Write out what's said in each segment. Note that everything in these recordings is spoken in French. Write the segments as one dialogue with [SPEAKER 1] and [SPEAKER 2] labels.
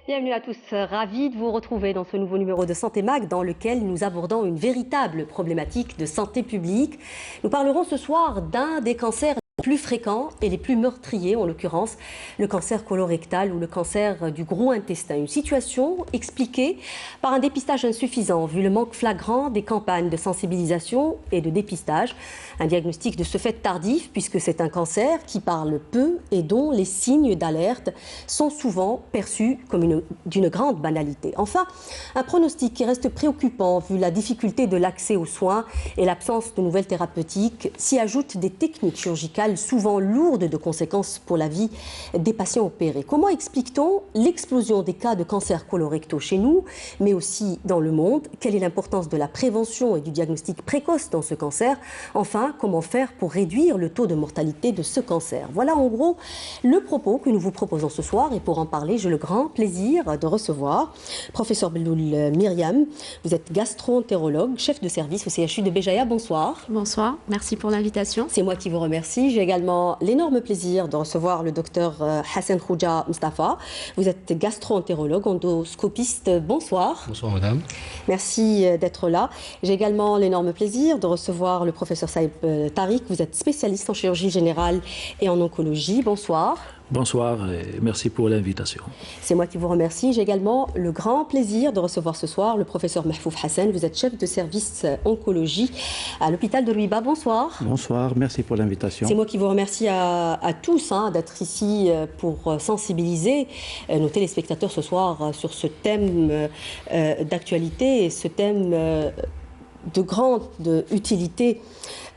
[SPEAKER 1] Bienvenue à tous, ravi de vous retrouver dans ce nouveau numéro de Santé Mag dans lequel nous abordons une véritable problématique de santé publique. Nous parlerons ce soir d'un des cancers les plus fréquents et les plus meurtriers, en l'occurrence le cancer colorectal ou le cancer du gros intestin. Une situation expliquée par un dépistage insuffisant, vu le manque flagrant des campagnes de sensibilisation et de dépistage. Un diagnostic de ce fait tardif, puisque c'est un cancer qui parle peu et dont les signes d'alerte sont souvent perçus comme d'une grande banalité. Enfin, un pronostic qui reste préoccupant, vu la difficulté de l'accès aux soins et l'absence de nouvelles thérapeutiques. S'y ajoutent des techniques chirurgicales souvent lourdes de conséquences pour la vie des patients opérés. Comment explique-t-on l'explosion des cas de cancer colorectaux chez nous, mais aussi dans le monde? Quelle est l'importance de la prévention et du diagnostic précoce dans ce cancer? Enfin, comment faire pour réduire le taux de mortalité de ce cancer? Voilà en gros le propos que nous vous proposons ce soir. Et pour en parler, j'ai le grand plaisir de recevoir professeur Belloul Myriam. Vous êtes gastro-entérologue, chef de service au CHU de Béjaïa. Bonsoir.
[SPEAKER 2] Bonsoir, merci pour l'invitation.
[SPEAKER 1] C'est moi qui vous remercie. J'ai également l'énorme plaisir de recevoir le docteur Hassan Khouja Mustafa. Vous êtes gastro-entérologue, endoscopiste. Bonsoir.
[SPEAKER 3] Bonsoir madame.
[SPEAKER 1] Merci d'être là. J'ai également l'énorme plaisir de recevoir le professeur Saïb Tariq. Vous êtes spécialiste en chirurgie générale et en oncologie. Bonsoir.
[SPEAKER 3] Bonsoir et merci pour l'invitation.
[SPEAKER 1] C'est moi qui vous remercie. J'ai également le grand plaisir de recevoir ce soir le professeur Mahfouf Hassan. Vous êtes chef de service oncologie à l'hôpital de Louiba. Bonsoir.
[SPEAKER 4] Bonsoir, merci pour l'invitation.
[SPEAKER 1] C'est moi qui vous remercie à tous d'être ici pour sensibiliser nos téléspectateurs ce soir sur ce thème d'actualité et ce thème de grande utilité.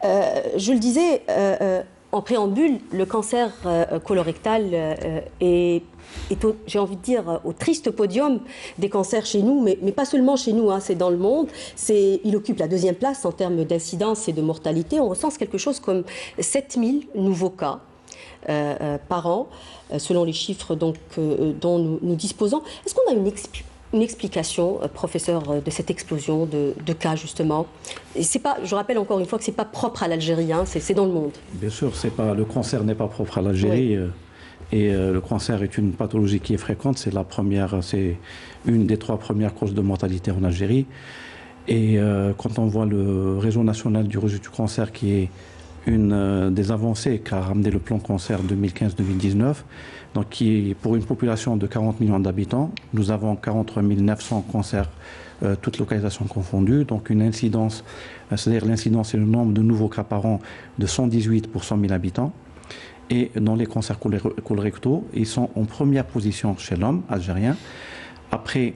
[SPEAKER 1] Je le disais en préambule, le cancer colorectal est j'ai envie de dire, au triste podium des cancers chez nous, mais pas seulement chez nous, c'est dans le monde. Il occupe la deuxième place en termes d'incidence et de mortalité. On recense quelque chose comme 7000 nouveaux cas par an, selon les chiffres donc, dont nous disposons. Est-ce qu'on a une explication, professeur, de cette explosion de cas, justement? Et c'est pas, je rappelle encore une fois que ce n'est pas propre à l'Algérie, c'est dans le monde.
[SPEAKER 4] Bien sûr, le cancer n'est pas propre à l'Algérie. Oui. Et le cancer est une pathologie qui est fréquente. C'est une des 3 premières causes de mortalité en Algérie. Et quand on voit le réseau national du registre du cancer, qui est une des avancées qu'a ramené le plan cancer 2015-2019, donc qui est pour une population de 40 millions d'habitants, nous avons 43 900 cancers, toutes localisations confondues, donc une incidence, c'est-à-dire l'incidence et le nombre de nouveaux cas par an de 118 pour 100 000 habitants. Et dans les cancers colorectaux, ils sont en première position chez l'homme algérien. Après,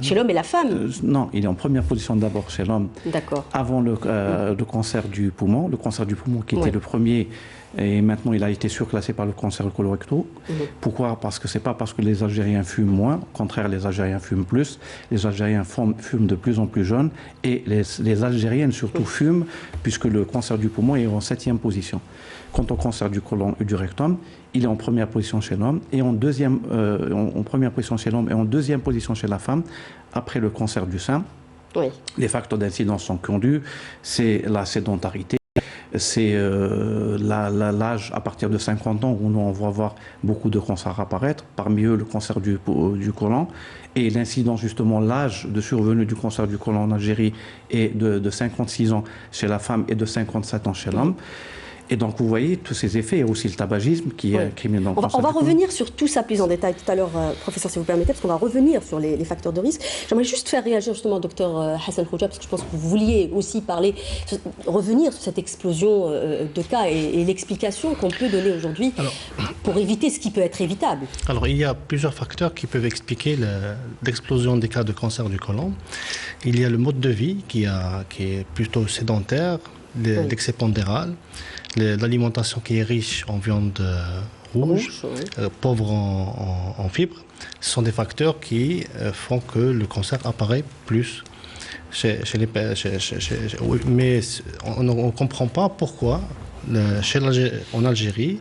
[SPEAKER 1] chez l'homme et la femme?
[SPEAKER 4] Non, il est en première position d'abord chez l'homme.
[SPEAKER 1] D'accord.
[SPEAKER 4] Avant le cancer du poumon. Le cancer du poumon qui était le premier, et maintenant il a été surclassé par le cancer colorectal. Pourquoi? Parce que c'est pas parce que les Algériens fument moins. Au contraire, les Algériens fument plus. Les Algériens fument de plus en plus jeunes. Et les Algériennes surtout fument, puisque le cancer du poumon est en 7e position. Quant au cancer du côlon et du rectum, il est en première position chez l'homme et en première position chez l'homme et en deuxième position chez la femme, après le cancer du sein. Oui. Les facteurs d'incidence sont connus, c'est la sédentarité, c'est l'âge à partir de 50 ans où on va voir beaucoup de cancers apparaître, parmi eux le cancer du côlon. Et l'incidence, justement, l'âge de survenue du cancer du côlon en Algérie est de 56 ans chez la femme et de 57 ans chez l'homme. Et donc, vous voyez tous ces effets, et aussi le tabagisme qui est criminel dans le cancer.
[SPEAKER 1] On va revenir sur tout ça plus en détail tout à l'heure, professeur, si vous permettez, parce qu'on va revenir sur les facteurs de risque. J'aimerais juste faire réagir justement docteur Hassan Khouja, parce que je pense que vous vouliez aussi revenir sur cette explosion de cas et l'explication qu'on peut donner aujourd'hui pour éviter ce qui peut être évitable.
[SPEAKER 5] Alors, il y a plusieurs facteurs qui peuvent expliquer l'explosion des cas de cancer du côlon. Il y a le mode de vie qui est plutôt sédentaire, l'excès pondéral, l'alimentation qui est riche en viande rouge, pauvre en fibres. Ce sont des facteurs qui font que le cancer apparaît plus mais on ne comprend pas pourquoi en Algérie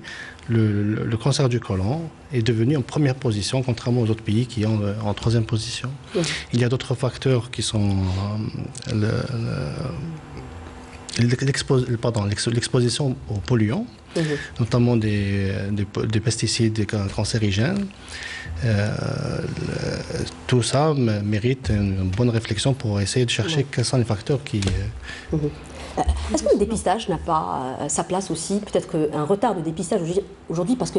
[SPEAKER 5] le cancer du côlon est devenu en première position, contrairement aux autres pays qui sont en 3e position. Il y a d'autres facteurs qui sont l'exposition aux polluants, notamment des pesticides cancérigènes. Tout ça mérite une bonne réflexion pour essayer de chercher quels sont les facteurs qui...
[SPEAKER 1] Est-ce que le dépistage n'a pas sa place aussi? Peut-être qu'un retard de dépistage aujourd'hui, parce que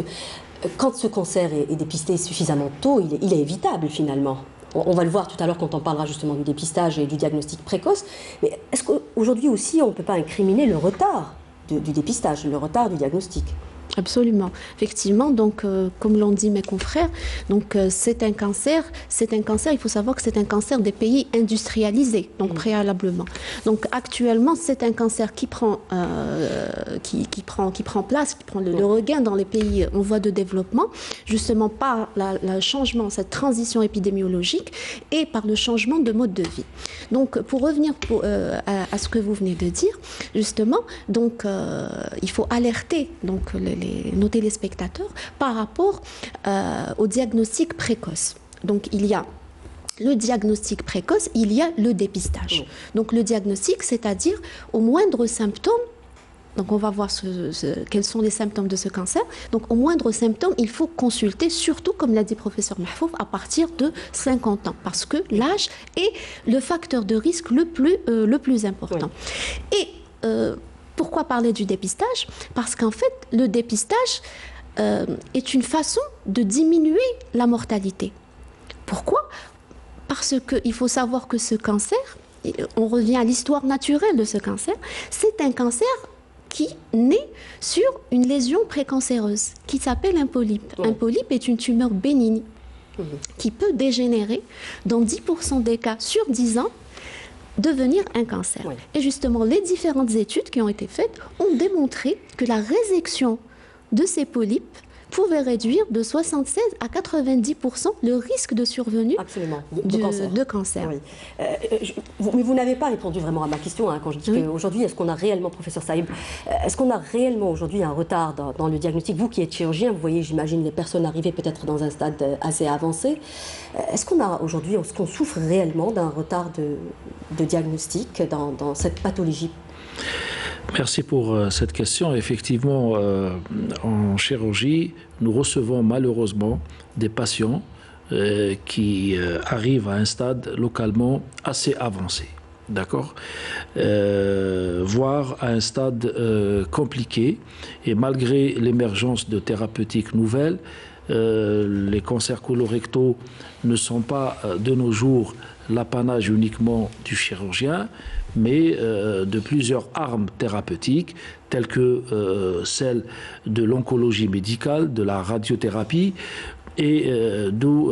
[SPEAKER 1] quand ce cancer est dépisté suffisamment tôt, il est évitable finalement. On va le voir tout à l'heure quand on parlera justement du dépistage et du diagnostic précoce. Mais est-ce qu'aujourd'hui aussi, on ne peut pas incriminer le retard du dépistage, le retard du diagnostic?
[SPEAKER 2] Absolument. Effectivement, donc, comme l'ont dit mes confrères, donc, c'est un cancer, il faut savoir que c'est un cancer des pays industrialisés, donc préalablement. Donc actuellement, c'est un cancer qui prend place, qui prend le regain dans les pays en voie de développement, justement par le changement, cette transition épidémiologique et par le changement de mode de vie. Donc, pour revenir à ce que vous venez de dire, justement, donc, il faut alerter donc, nos téléspectateurs par rapport au diagnostic précoce. Donc, il y a le diagnostic précoce, il y a le dépistage. Donc, le diagnostic, c'est-à-dire au moindre symptôme. Donc, on va voir quels sont les symptômes de ce cancer. Donc, au moindre symptôme, il faut consulter, surtout, comme l'a dit le professeur Mahfouf, à partir de 50 ans, parce que l'âge est le facteur de risque le plus important. Et pourquoi parler du dépistage? Parce qu'en fait, le dépistage est une façon de diminuer la mortalité. Pourquoi? Parce qu'il faut savoir que ce cancer, on revient à l'histoire naturelle de ce cancer, c'est un cancer qui naît sur une lésion précancéreuse qui s'appelle un polype. Un polype est une tumeur bénigne qui peut dégénérer dans 10% des cas sur 10 ans, devenir un cancer. Et justement, les différentes études qui ont été faites ont démontré que la résection de ces polypes pouvait réduire de 76 à 90% le risque de survenue de cancer.
[SPEAKER 1] Oui. Mais vous n'avez pas répondu vraiment à ma question quand je dis qu'aujourd'hui, est-ce qu'on a réellement, professeur Saïb, est-ce qu'on a réellement aujourd'hui un retard dans le diagnostic? Vous qui êtes chirurgien, vous voyez, j'imagine, les personnes arrivées peut-être dans un stade assez avancé. Est-ce qu'on a aujourd'hui, est-ce qu'on souffre réellement d'un retard de diagnostic dans cette pathologie?
[SPEAKER 3] Merci pour cette question. Effectivement, en chirurgie, nous recevons malheureusement des patients qui arrivent à un stade localement assez avancé, d'accord, voire à un stade compliqué. Et malgré l'émergence de thérapeutiques nouvelles, les cancers colorectaux ne sont pas de nos jours l'apanage uniquement du chirurgien, mais de plusieurs armes thérapeutiques, telles que celle de l'oncologie médicale, de la radiothérapie, et d'où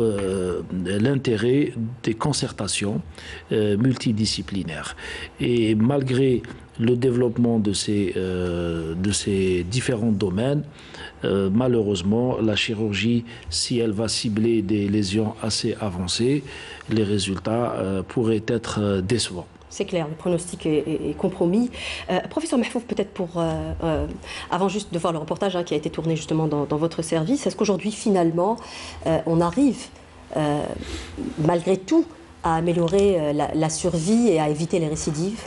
[SPEAKER 3] l'intérêt des concertations multidisciplinaires. Et malgré le développement de ces différents domaines, malheureusement, la chirurgie, si elle va cibler des lésions assez avancées, les résultats pourraient être décevants.
[SPEAKER 1] C'est clair, le pronostic est compromis. Professeur Mahfouf, peut-être avant juste de voir le reportage qui a été tourné justement dans votre service, est-ce qu'aujourd'hui, finalement, on arrive, malgré tout, à améliorer la survie et à éviter les récidives?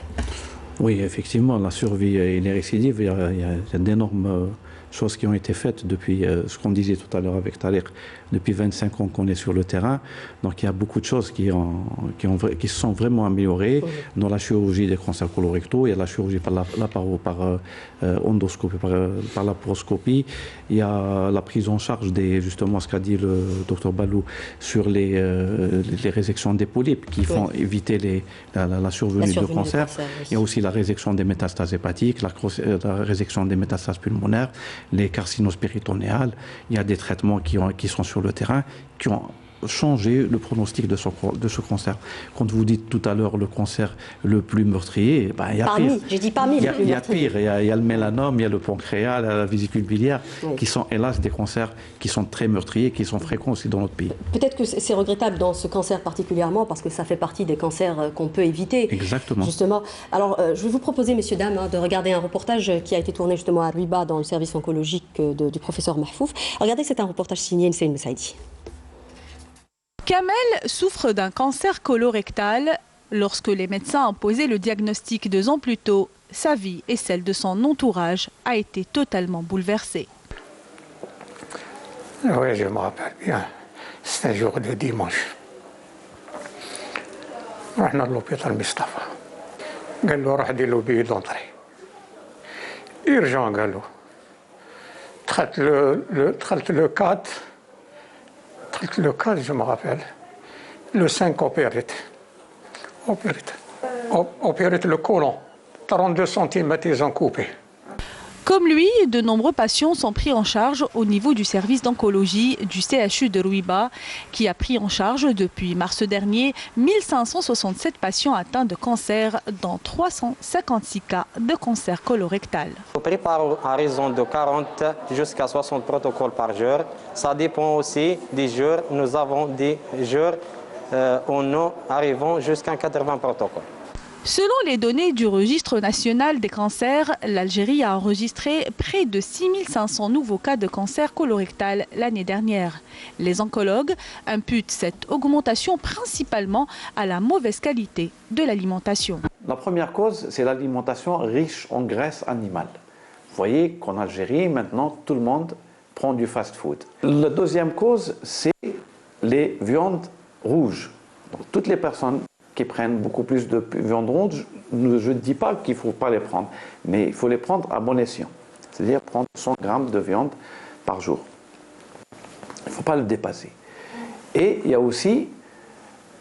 [SPEAKER 4] Oui, effectivement, la survie et les récidives, il y a d'énormes choses qui ont été faites depuis, ce qu'on disait tout à l'heure avec Tariq, depuis 25 ans qu'on est sur le terrain. Donc il y a beaucoup de choses qui se sont vraiment améliorées dans la chirurgie des cancers colorectaux. Il y a la chirurgie par endoscopie, par laparoscopie. Il y a la prise en charge justement ce qu'a dit le docteur Balou sur les résections des polypes qui font éviter la survenue de cancer. Il y a aussi la résection des métastases hépatiques, la résection des métastases pulmonaires, les carcinos péritonéales. Il y a des traitements qui sont sur le terrain, qui ont changé le pronostic de ce cancer. Quand vous dites tout à l'heure le cancer le plus meurtrier, il y a pire.
[SPEAKER 1] J'ai dit parmi les plus meurtriers.
[SPEAKER 4] Il y a le mélanome, il y a le pancréas, la vésicule biliaire, qui sont hélas des cancers qui sont très meurtriers, qui sont fréquents aussi dans notre pays.
[SPEAKER 1] Peut-être que c'est regrettable dans ce cancer particulièrement, parce que ça fait partie des cancers qu'on peut éviter.
[SPEAKER 4] Exactement.
[SPEAKER 1] Justement. Alors, je vais vous proposer, messieurs, dames, de regarder un reportage qui a été tourné justement à Ruiba dans le service oncologique du professeur Mahfouf. Regardez, c'est un reportage signé Nsein Messaidi.
[SPEAKER 6] Kamel souffre d'un cancer colorectal. Lorsque les médecins ont posé le diagnostic 2 ans plus tôt, sa vie et celle de son entourage a été totalement bouleversée.
[SPEAKER 7] Oui, je me rappelle bien. C'est un jour de dimanche. رحنا للوبيتال مصطفى قال له روح دير له بي دونطري ايرجون قال له دخلت لو 4 je me rappelle le 5 opérite le côlon 32 cm ils ont coupé.
[SPEAKER 6] Comme lui, de nombreux patients sont pris en charge au niveau du service d'oncologie du CHU de Rouiba, qui a pris en charge depuis mars dernier 1567 patients atteints de cancer, dont 356 cas de cancer colorectal.
[SPEAKER 8] On prépare à raison de 40 jusqu'à 60 protocoles par jour. Ça dépend aussi des jours. Nous avons des jours où nous arrivons jusqu'à 80 protocoles.
[SPEAKER 6] Selon les données du registre national des cancers, l'Algérie a enregistré près de 6500 nouveaux cas de cancer colorectal l'année dernière. Les oncologues imputent cette augmentation principalement à la mauvaise qualité de l'alimentation.
[SPEAKER 9] La première cause, c'est l'alimentation riche en graisse animale. Vous voyez qu'en Algérie, maintenant, tout le monde prend du fast-food. La deuxième cause, c'est les viandes rouges. Donc, toutes les personnes qui prennent beaucoup plus de viande rouge, je ne dis pas qu'il ne faut pas les prendre, mais il faut les prendre à bon escient. C'est-à-dire prendre 100 grammes de viande par jour. Il ne faut pas le dépasser. Et il y a aussi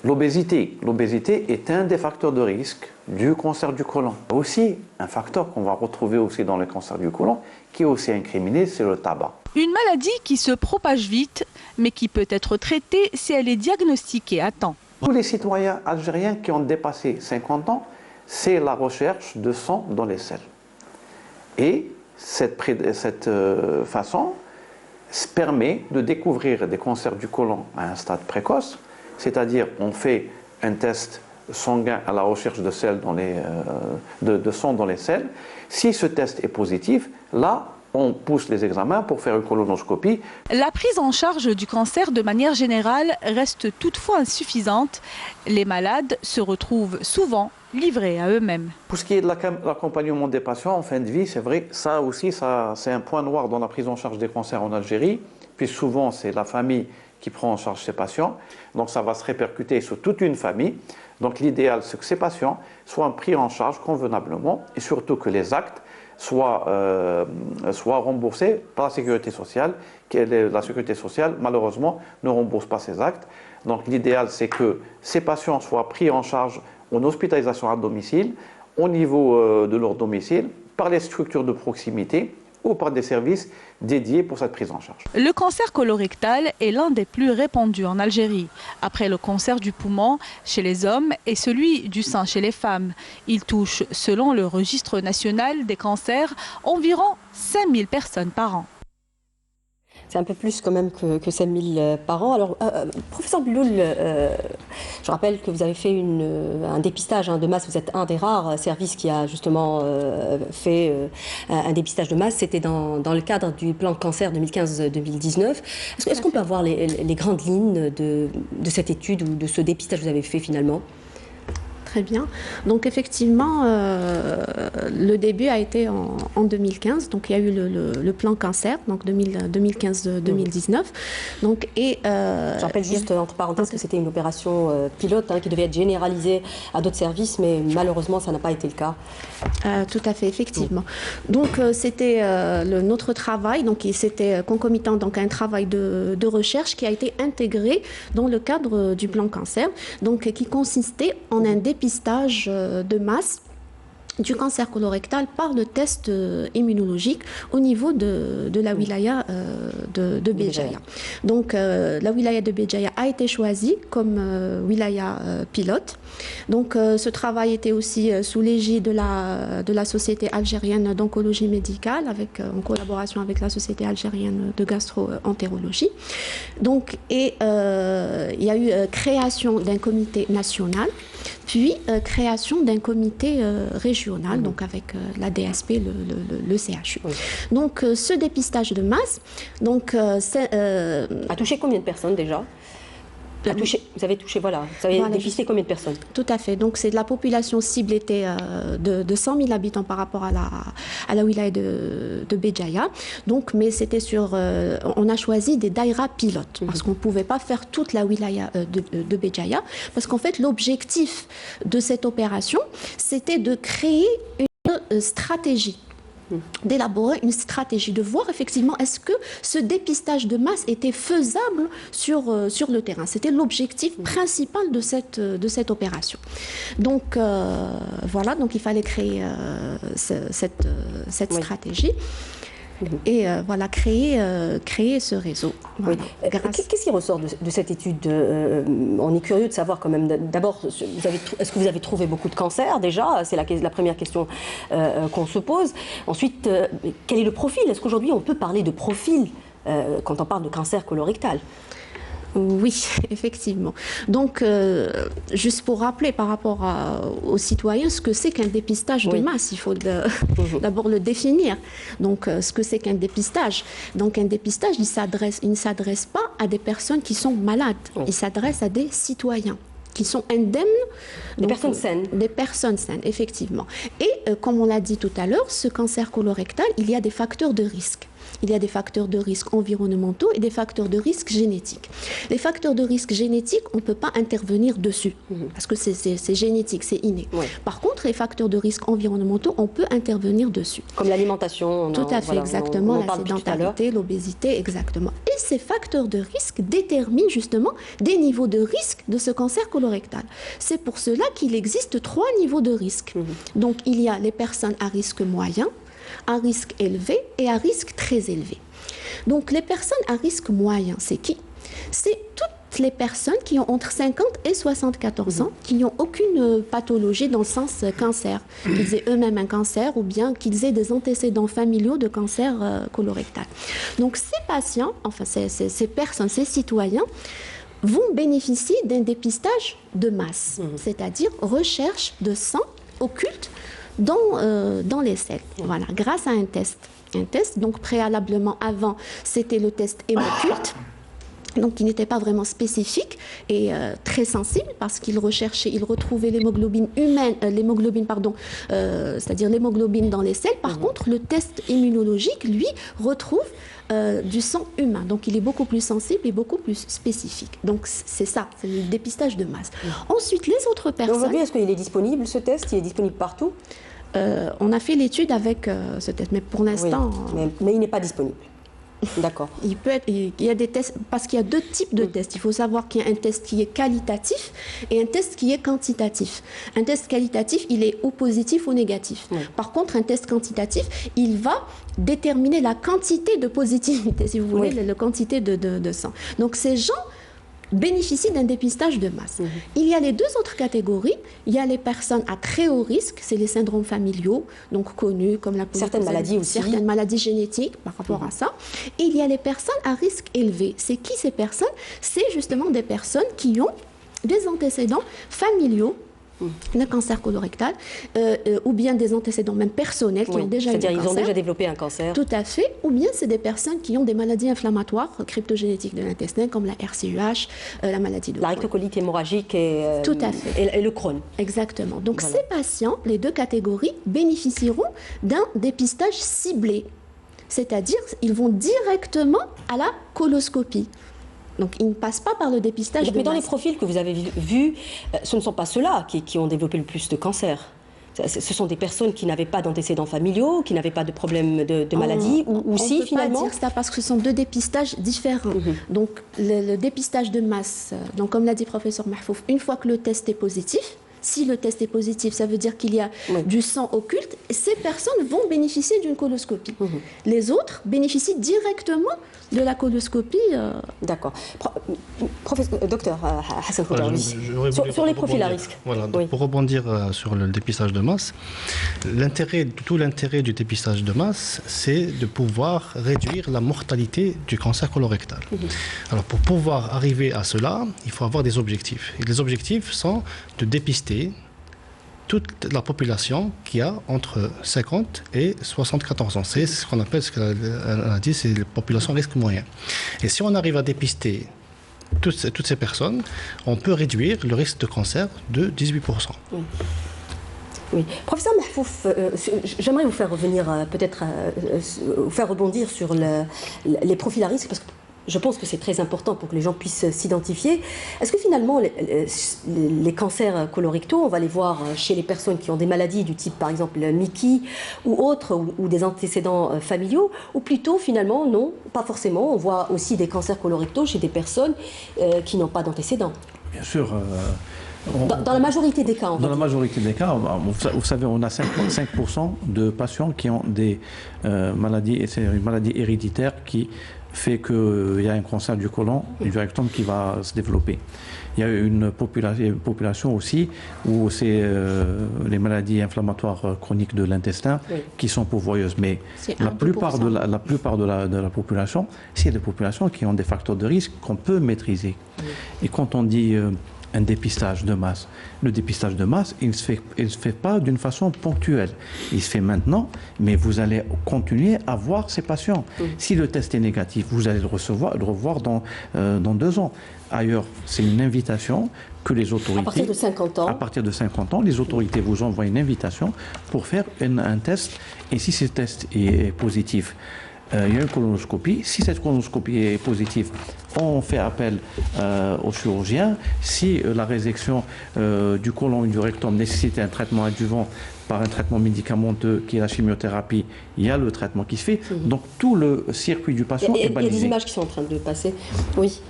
[SPEAKER 9] l'obésité. L'obésité est un des facteurs de risque du cancer du côlon. Aussi, un facteur qu'on va retrouver aussi dans le cancer du côlon, qui est aussi incriminé, c'est le tabac.
[SPEAKER 6] Une maladie qui se propage vite, mais qui peut être traitée si elle est diagnostiquée à temps.
[SPEAKER 9] Tous les citoyens algériens qui ont dépassé 50 ans, c'est la recherche de sang dans les selles. Et cette façon permet de découvrir des cancers du côlon à un stade précoce, c'est-à-dire on fait un test sanguin à la recherche de, de sang dans les selles. Si ce test est positif, là, on pousse les examens pour faire une colonoscopie.
[SPEAKER 6] La prise en charge du cancer de manière générale reste toutefois insuffisante. Les malades se retrouvent souvent livrés à eux-mêmes.
[SPEAKER 9] Pour ce qui est de l'accompagnement des patients en fin de vie, c'est vrai, ça aussi, c'est un point noir dans la prise en charge des cancers en Algérie, puis souvent c'est la famille qui prend en charge ces patients, donc ça va se répercuter sur toute une famille. Donc l'idéal, c'est que ces patients soient pris en charge convenablement et surtout que les actes soient remboursés par la sécurité sociale. La sécurité sociale, malheureusement, ne rembourse pas ces actes. Donc l'idéal, c'est que ces patients soient pris en charge en hospitalisation à domicile, au niveau de leur domicile, par les structures de proximité ou par des services dédiés pour cette prise en charge.
[SPEAKER 6] Le cancer colorectal est l'un des plus répandus en Algérie, après le cancer du poumon chez les hommes et celui du sein chez les femmes. Il touche, selon le registre national des cancers, environ 5000 personnes par an.
[SPEAKER 1] C'est un peu plus quand même que 5000 par an. Alors, professeur Buloul, je rappelle que vous avez fait un dépistage de masse. Vous êtes un des rares services qui a justement fait un dépistage de masse. C'était dans le cadre du plan cancer 2015-2019. Est-ce qu'on peut avoir les grandes lignes de cette étude ou de ce dépistage que vous avez fait finalement ?
[SPEAKER 2] Très bien. Donc effectivement, le début a été en 2015. Donc il y a eu le plan cancer, donc 2015-2019. Donc je
[SPEAKER 1] rappelle juste entre parenthèses que c'était une opération pilote qui devait être généralisée à d'autres services, mais malheureusement ça n'a pas été le cas.
[SPEAKER 2] Tout à fait, effectivement. Donc c'était notre travail, donc c'était concomitant donc à un travail de recherche qui a été intégré dans le cadre du plan cancer, donc qui consistait en un dépistage de masse du cancer colorectal par le test immunologique au niveau de la wilaya de Béjaïa. Donc la wilaya de Béjaïa a été choisie comme wilaya pilote. Donc ce travail était aussi sous l'égide de la Société algérienne d'oncologie médicale en collaboration avec la Société algérienne de gastro-entérologie. Donc il y a eu création d'un comité national, puis création d'un comité régional, donc avec la DSP, le CHU. Oui. Donc ce dépistage de masse, donc
[SPEAKER 1] a touché combien de personnes déjà ? Vous avez touché, voilà. Vous avez dépisté combien de personnes?
[SPEAKER 2] Tout à fait. Donc, la population cible était de 100 000 habitants par rapport à la wilaya de Béjaïa. Donc, mais c'était on a choisi des daïras pilotes parce qu'on ne pouvait pas faire toute la wilaya de Béjaïa. Parce qu'en fait, l'objectif de cette opération, c'était de créer une stratégie. D'élaborer une stratégie, de voir effectivement est-ce que ce dépistage de masse était faisable sur le terrain. C'était l'objectif principal de cette opération. Donc voilà, donc il fallait créer cette stratégie. Et voilà, créer ce réseau. Voilà.
[SPEAKER 1] Oui. Qu'est-ce qui ressort de cette étude? On est curieux de savoir quand même. D'abord, est-ce que vous avez trouvé beaucoup de cancers déjà? C'est la première question qu'on se pose. Ensuite, quel est le profil? Est-ce qu'aujourd'hui on peut parler de profil quand on parle de cancer colorectal?
[SPEAKER 2] Oui, effectivement. Donc, juste pour rappeler par rapport aux citoyens ce que c'est qu'un dépistage de masse, il faut d'abord le définir. Donc, ce que c'est qu'un dépistage. Donc, un dépistage, il ne s'adresse pas à des personnes qui sont malades. Il s'adresse à des citoyens qui sont indemnes.
[SPEAKER 1] Des personnes saines.
[SPEAKER 2] Des personnes saines, effectivement. Et comme on l'a dit tout à l'heure, ce cancer colorectal, il y a des facteurs de risque. Il y a des facteurs de risque environnementaux et des facteurs de risque génétiques. Les facteurs de risque génétiques, on ne peut pas intervenir dessus, parce que c'est génétique, c'est inné. Oui. Par contre, les facteurs de risque environnementaux, on peut intervenir dessus.
[SPEAKER 1] Comme l'alimentation.
[SPEAKER 2] Tout à fait, exactement, la sédentarité, l'obésité, exactement. Et ces facteurs de risque déterminent justement des niveaux de risque de ce cancer colorectal. C'est pour cela qu'il existe 3 niveaux de risque. Donc, il y a les personnes à risque moyen, à risque élevé et à risque très élevé. Donc les personnes à risque moyen, c'est qui? C'est toutes les personnes qui ont entre 50 et 74 ans, qui n'ont aucune pathologie dans le sens cancer, qu'ils aient eux-mêmes un cancer ou bien qu'ils aient des antécédents familiaux de cancer colorectal. Donc ces patients, enfin ces personnes, ces citoyens, vont bénéficier d'un dépistage de masse, c'est-à-dire recherche de sang occulte dans les selles, voilà, grâce à un test. Un test, donc préalablement avant, c'était le test hémoculte, donc qui n'était pas vraiment spécifique et très sensible parce qu'il retrouvait l'hémoglobine humaine, c'est-à-dire l'hémoglobine dans les selles. Par contre, le test immunologique, lui, retrouve du sang humain. Donc, il est beaucoup plus sensible et beaucoup plus spécifique. Donc, c'est ça, c'est le dépistage de masse. Ensuite, les autres personnes...
[SPEAKER 1] Aujourd'hui, est-ce qu'il est disponible, ce test? Il est disponible partout?
[SPEAKER 2] On a fait l'étude avec ce test, mais pour l'instant...
[SPEAKER 1] Oui, mais il n'est pas disponible. D'accord.
[SPEAKER 2] Il y a des tests, parce qu'il y a 2 types de tests. Il faut savoir qu'il y a un test qui est qualitatif et un test qui est quantitatif. Un test qualitatif, il est ou positif ou négatif. Par contre, un test quantitatif, il va déterminer la quantité de positivité, si vous voulez, la quantité de sang. Donc, ces gens bénéficient d'un dépistage de masse. Il y a les 2 autres catégories. Il y a les personnes à très haut risque, c'est les syndromes familiaux, donc connus comme la
[SPEAKER 1] certaines maladies aussi.
[SPEAKER 2] Certaines maladies génétiques par rapport à ça. Et il y a les personnes à risque élevé. C'est qui ces personnes? C'est justement des personnes qui ont des antécédents familiaux d'un cancer colorectal, ou bien des antécédents même personnels qui ont déjà eu un cancer.
[SPEAKER 1] C'est-à-dire ils ont déjà développé un cancer.
[SPEAKER 2] Tout à fait. Ou bien c'est des personnes qui ont des maladies inflammatoires cryptogénétiques de l'intestin, comme la RCUH, la maladie de
[SPEAKER 1] la rectocolite hémorragique et,
[SPEAKER 2] tout à fait.
[SPEAKER 1] Et le Crohn.
[SPEAKER 2] Exactement. Donc ces patients, les 2 catégories, bénéficieront d'un dépistage ciblé. C'est-à-dire ils vont directement à la coloscopie. Donc, ils ne passent pas par le dépistage de masse.
[SPEAKER 1] Mais dans les profils que vous avez vus, ce ne sont pas ceux-là qui ont développé le plus de cancer. Ce sont des personnes qui n'avaient pas d'antécédents familiaux, qui n'avaient pas de problème de maladie, ou si finalement...
[SPEAKER 2] On ne peut pas dire ça parce que ce sont 2 dépistages différents. Donc, le dépistage de masse, donc, comme l'a dit le professeur Mahfouf, une fois que le test est positif, si le test est positif, ça veut dire qu'il y a du sang occulte, et ces personnes vont bénéficier d'une coloscopie. Les autres bénéficient directement de la coloscopie.
[SPEAKER 1] D'accord. Docteur Hassan Khoudaoui, sur les profils à risque.
[SPEAKER 5] Voilà, donc pour rebondir sur le dépistage de masse, tout l'intérêt du dépistage de masse, c'est de pouvoir réduire la mortalité du cancer colorectal. Alors pour pouvoir arriver à cela, il faut avoir des objectifs. Et les objectifs sont de dépister toute la population qui a entre 50 et 74 ans. C'est ce qu'on appelle, ce qu'elle a dit, c'est la population risque moyen. Et si on arrive à dépister toutes ces personnes, on peut réduire le risque de cancer de 18%.
[SPEAKER 1] Oui. Professeur Mahfouf, j'aimerais vous faire revenir, peut-être vous faire rebondir sur les profils à risque, parce que je pense que c'est très important pour que les gens puissent s'identifier. Est-ce que finalement, les cancers colorectaux, on va les voir chez les personnes qui ont des maladies du type, par exemple, Mickey ou autres, ou des antécédents familiaux, ou plutôt, finalement, non, pas forcément. On voit aussi des cancers colorectaux chez des personnes qui n'ont pas d'antécédents.
[SPEAKER 4] Bien sûr.
[SPEAKER 1] Dans la majorité des cas,
[SPEAKER 4] Dans la majorité des cas, vous savez, on a 5% de patients qui ont des maladies, et c'est une maladie héréditaire qui fait qu'il y a un cancer du côlon et du rectum qui va se développer. Il y a une population aussi où c'est les maladies inflammatoires chroniques de l'intestin qui sont pourvoyeuses. Mais la plupart de la population, c'est des populations qui ont des facteurs de risque qu'on peut maîtriser. Et quand on dit un dépistage de masse. Le dépistage de masse, il ne se fait pas d'une façon ponctuelle. Il se fait maintenant, mais vous allez continuer à voir ces patients. Si le test est négatif, vous allez le revoir dans 2 ans. Ailleurs, c'est une invitation que les autorités...
[SPEAKER 1] À partir de 50 ans.
[SPEAKER 4] À partir de 50 ans, les autorités vous envoient une invitation pour faire un test. Et si ce test est positif, il y a une colonoscopie. Si cette colonoscopie est positive, on fait appel au chirurgien. Si la résection du côlon et du rectum nécessite un traitement adjuvant par un traitement médicamenteux qui est la chimiothérapie, il y a le traitement qui se fait. Donc tout le circuit du patient est balisé.
[SPEAKER 1] Il y a des images qui sont en train de passer. Oui.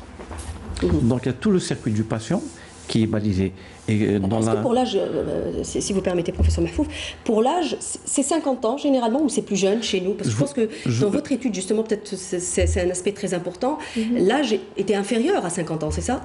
[SPEAKER 4] Donc il y a tout le circuit du patient qui est balisé.
[SPEAKER 1] Est-ce que pour l'âge, si vous permettez, professeur Mahfouf, pour l'âge, c'est 50 ans généralement ou c'est plus jeune chez nous? Parce que je pense que dans votre étude, justement, peut-être c'est un aspect très important, l'âge était inférieur à 50 ans, c'est ça?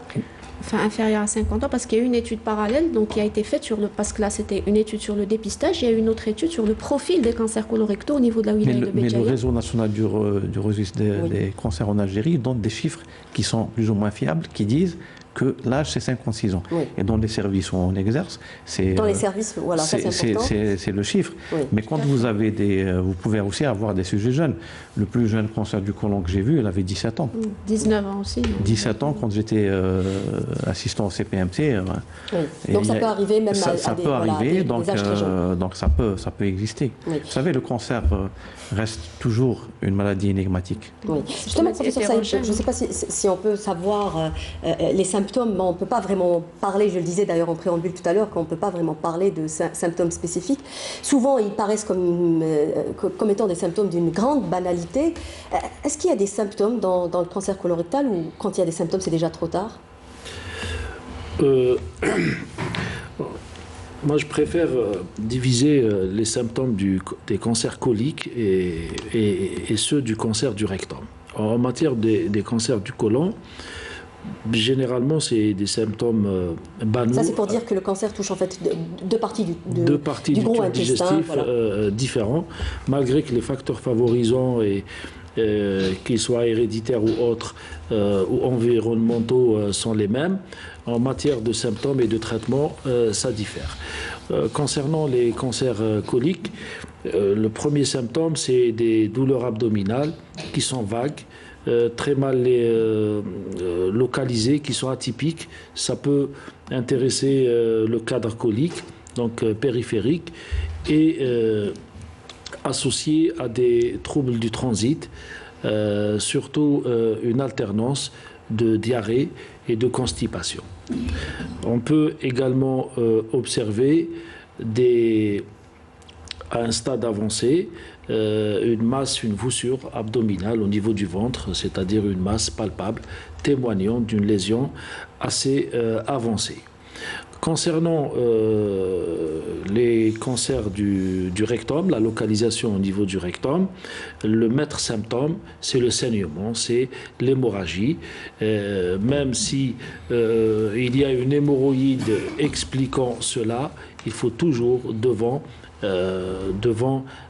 [SPEAKER 2] Enfin, inférieur à 50 ans, parce qu'il y a eu une étude parallèle donc, qui a été faite parce que là, c'était une étude sur le dépistage, il y a eu une autre étude sur le profil des cancers colorectaux au niveau de la wilaya de Béjaïa.
[SPEAKER 4] Mais le réseau national du registre des cancers en Algérie donne des chiffres qui sont plus ou moins fiables, qui disent que l'âge, c'est 56 ans. Et dans les services où on exerce, c'est...
[SPEAKER 1] Dans les services, voilà, ça c'est important.
[SPEAKER 4] C'est le chiffre. Mais quand vous avez vous pouvez aussi avoir des sujets jeunes. Le plus jeune cancer du côlon que j'ai vu, il avait 17 ans.
[SPEAKER 2] 19 ans aussi.
[SPEAKER 4] 17 ans quand j'étais assistant au CPMC.
[SPEAKER 1] Donc ça peut arriver même
[SPEAKER 4] ça peut arriver, donc ça peut exister. Vous savez, le cancer reste toujours une maladie énigmatique.
[SPEAKER 1] Justement, professeur Saïd, je ne sais pas si on peut savoir les symptômes. On ne peut pas vraiment parler, je le disais d'ailleurs en préambule tout à l'heure, qu'on ne peut pas vraiment parler de symptômes spécifiques. Souvent, ils paraissent comme étant des symptômes d'une grande banalité. Est-ce qu'il y a des symptômes dans le cancer colorectal ou quand il y a des symptômes, c'est déjà trop tard?
[SPEAKER 3] Moi, je préfère diviser les symptômes des cancers coliques et ceux du cancer du rectum. En matière des cancers du côlon, généralement, c'est des symptômes banaux.
[SPEAKER 1] Ça, c'est pour dire que le cancer touche en fait deux parties du gros
[SPEAKER 3] tube
[SPEAKER 1] intestin,
[SPEAKER 3] digestif différents, malgré que les facteurs favorisants, qu'ils soient héréditaires ou autres, ou environnementaux, sont les mêmes. En matière de symptômes et de traitement, ça diffère. Concernant les cancers coliques, le premier symptôme, c'est des douleurs abdominales qui sont vagues, très mal localisées, qui sont atypiques. Ça peut intéresser le cadre colique, donc périphérique, et associé à des troubles du transit, surtout une alternance de diarrhée et de constipation. On peut également observer à un stade avancé une voussure abdominale au niveau du ventre, c'est-à-dire une masse palpable témoignant d'une lésion assez avancée. Concernant les cancers du rectum, la localisation au niveau du rectum, le maître symptôme, c'est le saignement, c'est l'hémorragie. Même si il y a une hémorroïde expliquant cela, il faut toujours devant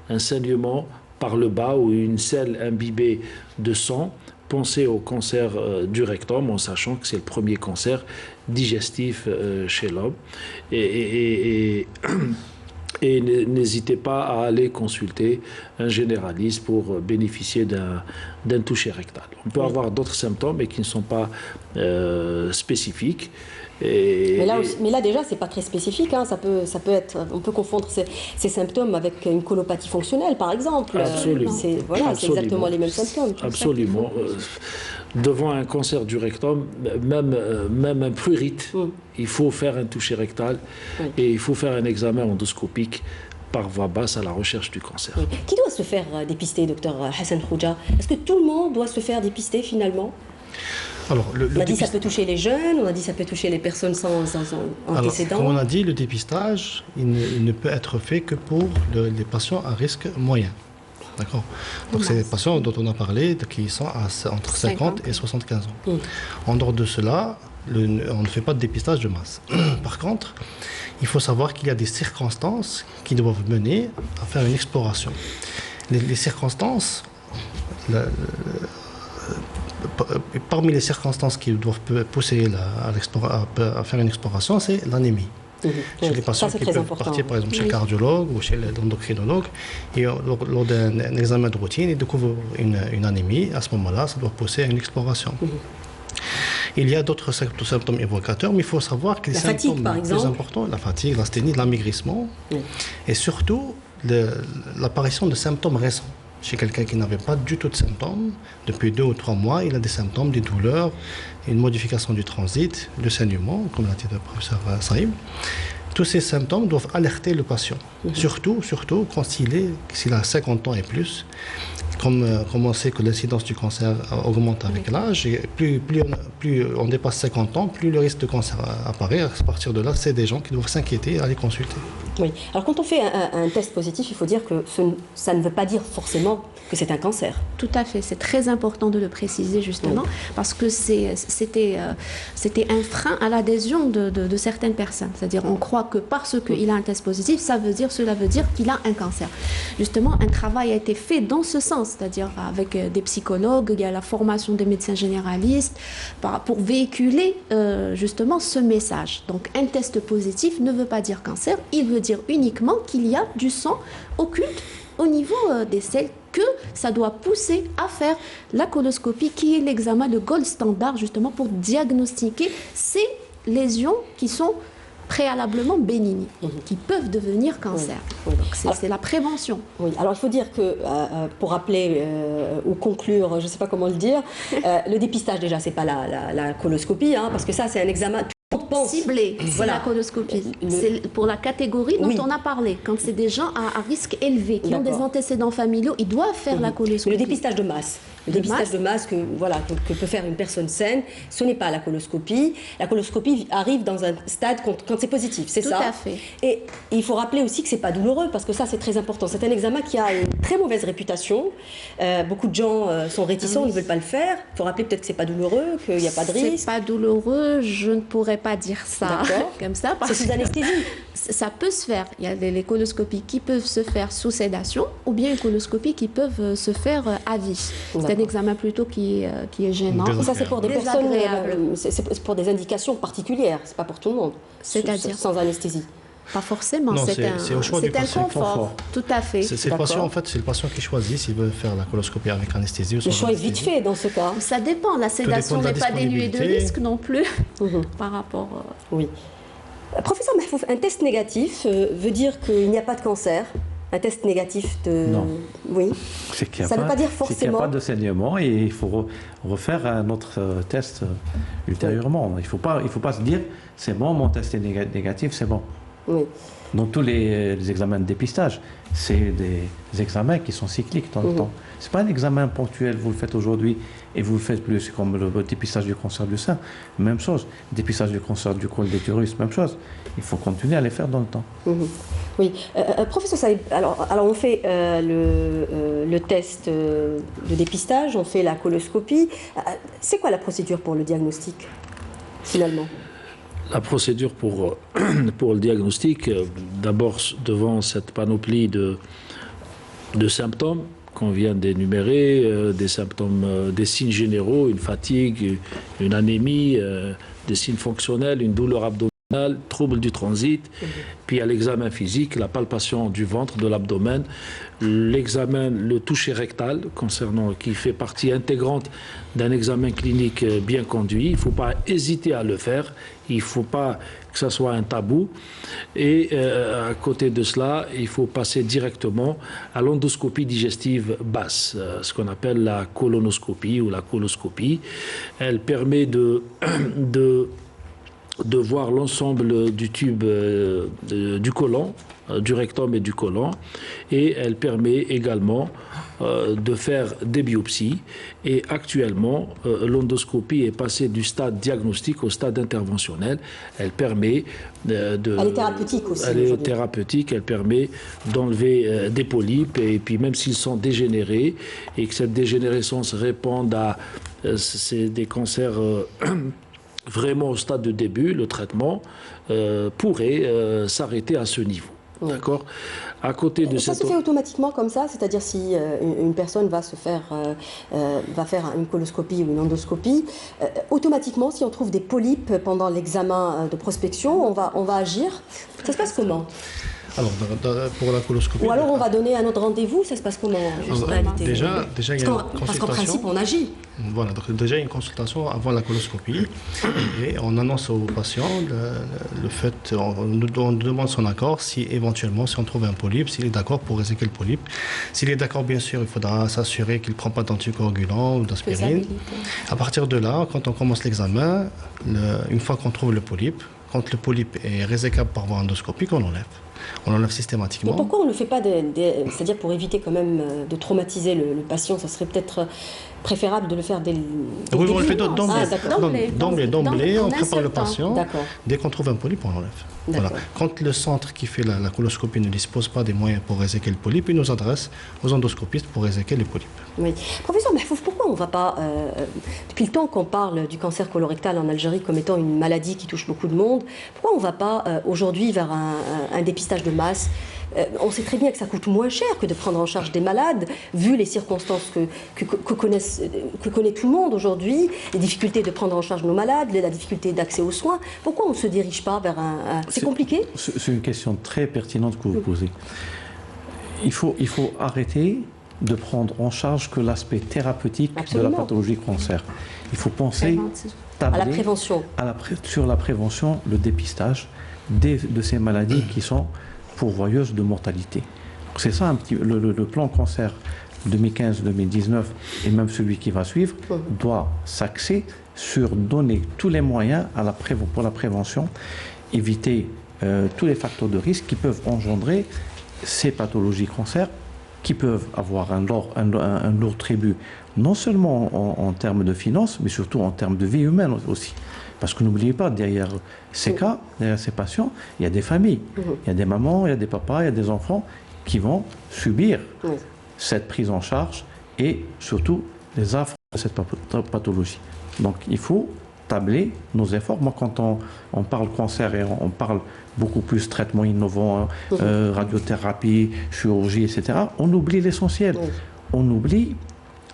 [SPEAKER 3] un saignement par le bas ou une selle imbibée de sang, penser au cancer du rectum en sachant que c'est le premier cancer digestif chez l'homme. Et Et n'hésitez pas à aller consulter un généraliste pour bénéficier d'un toucher rectal. On peut avoir d'autres symptômes mais qui ne sont pas spécifiques.
[SPEAKER 1] Mais là déjà, c'est pas très spécifique. Hein. Ça peut être, on peut confondre ces symptômes avec une colopathie fonctionnelle, par exemple.
[SPEAKER 3] Absolument.
[SPEAKER 1] C'est exactement les mêmes symptômes.
[SPEAKER 3] Absolument. Devant un cancer du rectum, même un prurite, il faut faire un toucher rectal et il faut faire un examen endoscopique par voie basse à la recherche du cancer.
[SPEAKER 1] Oui. Qui doit se faire dépister, docteur Hassan Khouja? Est-ce que tout le monde doit se faire dépister finalement?
[SPEAKER 5] Alors,
[SPEAKER 1] on a dit que ça peut toucher les jeunes, on a dit que ça peut toucher les personnes sans antécédents.
[SPEAKER 5] Comme on a dit, le dépistage, il ne peut être fait que pour les patients à risque moyen. D'accord. Donc, c'est les patients dont on a parlé qui sont entre 50 et 75 ans. En dehors de cela, on ne fait pas de dépistage de masse. Par contre, il faut savoir qu'il y a des circonstances qui doivent mener à faire une exploration. Les circonstances, parmi les circonstances qui doivent pousser à faire une exploration, c'est l'anémie. Chez les patients qui peuvent partir par exemple chez le cardiologue ou chez l'endocrinologue, et lors d'un examen de routine, ils découvrent une anémie. À ce moment-là, ça doit pousser à une exploration. Il y a d'autres symptômes évocateurs, mais il faut savoir que les symptômes les plus importants, la fatigue, l'asthénie, l'amaigrissement, et surtout l'apparition de symptômes récents. Chez quelqu'un qui n'avait pas du tout de symptômes, depuis 2 ou 3 mois, il a des symptômes, des douleurs, une modification du transit, le saignement, comme l'a dit le professeur Saïm. Tous ces symptômes doivent alerter le patient, surtout quand s'il a 50 ans et plus. Comme on sait que l'incidence du cancer augmente avec l'âge, et plus on dépasse 50 ans, plus le risque de cancer apparaît. À partir de là, c'est des gens qui doivent s'inquiéter et aller consulter.
[SPEAKER 1] Oui. Alors quand on fait un test positif, il faut dire que ça ne veut pas dire forcément que c'est un cancer.
[SPEAKER 2] Tout à fait, c'est très important de le préciser justement, parce que c'était un frein à l'adhésion de certaines personnes. C'est-à-dire on croit que parce qu'il a un test positif, cela veut dire qu'il a un cancer. Justement, un travail a été fait dans ce sens, c'est-à-dire avec des psychologues, il y a la formation des médecins généralistes pour véhiculer justement ce message. Donc un test positif ne veut pas dire cancer, il veut dire uniquement qu'il y a du sang occulte au niveau des selles, que ça doit pousser à faire la coloscopie, qui est l'examen de gold standard justement pour diagnostiquer ces lésions qui sont préalablement bénignes, qui peuvent devenir cancer. Donc c'est la prévention.
[SPEAKER 1] Oui. Alors il faut dire que, pour rappeler ou conclure, je ne sais pas comment le dire, le dépistage déjà, c'est pas la coloscopie, hein, parce que ça c'est un examen
[SPEAKER 2] ciblé, c'est la coloscopie. C'est pour la catégorie dont on a parlé. Quand c'est des gens à risque élevé, qui ont des antécédents familiaux, ils doivent faire la coloscopie.
[SPEAKER 1] Le dépistage de masse. Le dépistage de masse que peut faire une personne saine, ce n'est pas la coloscopie. La coloscopie arrive dans un stade quand c'est positif, c'est ça?
[SPEAKER 2] Tout à fait.
[SPEAKER 1] Et il faut rappeler aussi que c'est pas douloureux, parce que ça c'est très important. C'est un examen qui a une très mauvaise réputation. Beaucoup de gens sont réticents, ne veulent pas le faire. Il faut rappeler peut-être que c'est pas douloureux, qu'il n'y a pas de risque.
[SPEAKER 2] C'est pas douloureux, je ne pourrais pas dire ça comme ça.
[SPEAKER 1] C'est sous anesthésie.
[SPEAKER 2] Ça peut se faire. Il y a des coloscopies qui peuvent se faire sous sédation, ou bien une coloscopie qui peuvent se faire à vie. C'est un examen plutôt qui est gênant.
[SPEAKER 1] Et ça, c'est pour des personnes, c'est pour des indications particulières. C'est pas pour tout le monde.
[SPEAKER 2] C'est-à-dire
[SPEAKER 1] sans anesthésie.
[SPEAKER 2] Pas forcément.
[SPEAKER 5] C'est au choix du patient.
[SPEAKER 2] Confort. Tout à fait.
[SPEAKER 5] C'est le patient, en fait, c'est le patient qui choisit s'il veut faire la coloscopie avec anesthésie ou sans
[SPEAKER 1] anesthésie. Le choix est vite fait dans ce cas.
[SPEAKER 2] Ça dépend. La sédation n'est pas dénuée de risque non plus par rapport.
[SPEAKER 1] Oui. Professeur Mahfouf, un test négatif veut dire qu'il n'y a pas de cancer. Un test négatif de...
[SPEAKER 4] Non.
[SPEAKER 1] Oui.
[SPEAKER 4] Ça ne veut pas dire forcément... qu'il n'y a pas de saignement et il faut refaire un autre test ultérieurement. Il ne faut pas se dire, c'est bon, mon test est négatif, c'est bon.
[SPEAKER 1] Oui.
[SPEAKER 4] Dans tous les examens de dépistage, c'est des examens qui sont cycliques dans le temps. Ce n'est pas un examen ponctuel, vous le faites aujourd'hui et vous le faites plus, comme le dépistage du cancer du sein, même chose. Le dépistage du cancer du col de l'utérus, même chose. Il faut continuer à les faire dans le temps.
[SPEAKER 1] Oui. Professeur Saïb, alors on fait le test de dépistage, on fait la coloscopie. C'est quoi la procédure pour le diagnostic, finalement ?
[SPEAKER 3] La procédure pour le diagnostic, d'abord devant cette panoplie de symptômes qu'on vient d'énumérer, des symptômes, des signes généraux, une fatigue, une anémie, des signes fonctionnels, une douleur abdominale troubles du transit, puis il y a l'examen physique, la palpation du ventre, de l'abdomen, l'examen, le toucher rectal, qui fait partie intégrante d'un examen clinique bien conduit. Il ne faut pas hésiter à le faire, il ne faut pas que ça soit un tabou. Et à côté de cela, il faut passer directement à l'endoscopie digestive basse, ce qu'on appelle la colonoscopie ou la coloscopie. Elle permet de voir l'ensemble du tube du côlon, du rectum et du côlon, et elle permet également de faire des biopsies. Et actuellement, l'endoscopie est passée du stade diagnostique au stade interventionnel. Elle permet
[SPEAKER 1] Elle est thérapeutique aussi.
[SPEAKER 3] Elle est thérapeutique, elle permet d'enlever des polypes, et puis même s'ils sont dégénérés, et que cette dégénérescence réponde à des cancers vraiment au stade de début, le traitement pourrait s'arrêter à ce niveau. D'accord. À côté de
[SPEAKER 1] ça se fait automatiquement comme ça, c'est-à-dire si une personne va faire une coloscopie ou une endoscopie, automatiquement, si on trouve des polypes pendant l'examen de prospection, on va agir. Ça se passe comment ?
[SPEAKER 5] Alors, pour la coloscopie...
[SPEAKER 1] Ou alors on va donner un autre rendez-vous, ça se passe comment en réalité ?
[SPEAKER 5] Déjà, il y a une consultation.
[SPEAKER 1] Parce qu'en principe, on agit.
[SPEAKER 5] Voilà, donc déjà, il y a une consultation avant la coloscopie. Et on annonce au patient le fait, on demande son accord si éventuellement, si on trouve un polype, s'il est d'accord pour réséquer le polype. S'il est d'accord, bien sûr, il faudra s'assurer qu'il ne prend pas d'anticoagulant ou d'aspirine. À partir de là, quand on commence l'examen, une fois qu'on trouve le polype, quand le polype est résécable par voie endoscopique, on l'enlève. On l'enlève systématiquement.
[SPEAKER 1] Mais pourquoi on ne le fait pas, c'est-à-dire pour éviter quand même de traumatiser le patient, ça serait peut-être préférable de le faire dès
[SPEAKER 5] oui, on le fait d'emblée, on prépare le
[SPEAKER 1] temps.
[SPEAKER 5] patient. Dès qu'on trouve un polype, on l'enlève. Voilà. Quand le centre qui fait la coloscopie ne dispose pas des moyens pour réséquer le polype, il nous adresse aux endoscopistes pour réséquer les polypes.
[SPEAKER 1] Oui. Professeur Mahfouz, pourquoi on ne va pas, depuis le temps qu'on parle du cancer colorectal en Algérie comme étant une maladie qui touche beaucoup de monde, pourquoi on ne va pas aujourd'hui vers un dépistage de masse ? On sait très bien que ça coûte moins cher que de prendre en charge des malades, vu les circonstances que connaît tout le monde aujourd'hui, les difficultés de prendre en charge nos malades, la difficulté d'accès aux soins. Pourquoi on ne se dirige pas vers un... C'est compliqué ?
[SPEAKER 4] C'est une question très pertinente que vous posez. Il faut arrêter de prendre en charge que l'aspect thérapeutique de la pathologie cancer. Il faut penser
[SPEAKER 1] à la prévention.
[SPEAKER 4] Sur la prévention, le dépistage de ces maladies qui sont pourvoyeuses de mortalité. C'est ça un petit, le plan cancer 2015-2019 et même celui qui va suivre doit s'axer sur donner tous les moyens pour la prévention, éviter tous les facteurs de risque qui peuvent engendrer ces pathologies cancer, qui peuvent avoir un lourd tribut, non seulement en termes de finances, mais surtout en termes de vie humaine aussi. Parce que n'oubliez pas, derrière ces cas, derrière ces patients, il y a des familles, il y a des mamans, il y a des papas, il y a des enfants qui vont subir cette prise en charge et surtout les affres de cette pathologie. Donc il faut tabler nos efforts. Moi, quand on parle cancer et on parle beaucoup plus traitement innovant, radiothérapie, chirurgie, etc., on oublie l'essentiel. On oublie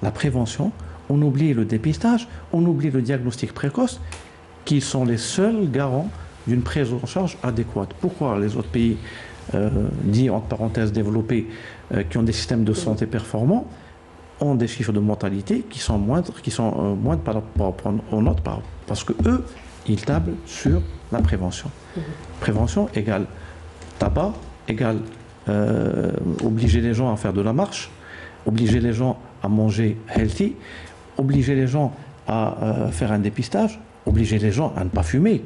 [SPEAKER 4] la prévention, on oublie le dépistage, on oublie le diagnostic précoce, qui sont les seuls garants d'une prise en charge adéquate. Pourquoi les autres pays, dits entre parenthèses développés, qui ont des systèmes de santé performants, ont des chiffres de mortalité qui sont moindres par rapport aux nôtres, parce que eux, ils tablent sur la prévention. Prévention égale tabac, égale obliger les gens à faire de la marche, obliger les gens à manger healthy, obliger les gens à faire un dépistage, obliger les gens à ne pas fumer,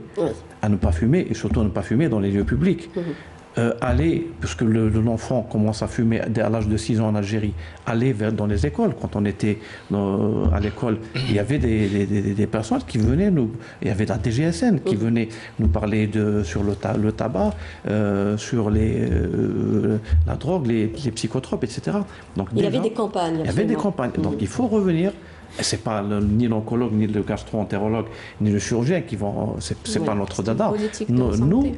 [SPEAKER 4] et surtout à ne pas fumer dans les lieux publics. Puisque l'enfant commence à fumer à l'âge de 6 ans en Algérie, aller dans les écoles. Quand on était à l'école, il y avait des personnes qui venaient il y avait la DGSN qui venait nous parler sur le tabac, sur la drogue, les psychotropes, etc. Donc,
[SPEAKER 1] il y avait des campagnes.
[SPEAKER 4] Il y avait des campagnes. Donc il faut revenir Et c'est pas ni l'oncologue, ni le gastro-entérologue, ni le chirurgien qui vont. C'est pas notre dada. Nous,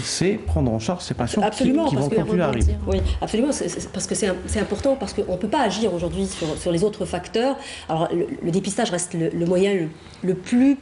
[SPEAKER 4] c'est prendre en charge ces patients qui vont continuer à arriver.
[SPEAKER 1] Oui, absolument, parce que c'est important, parce qu'on ne peut pas agir aujourd'hui sur les autres facteurs. Alors, le dépistage reste le moyen le plus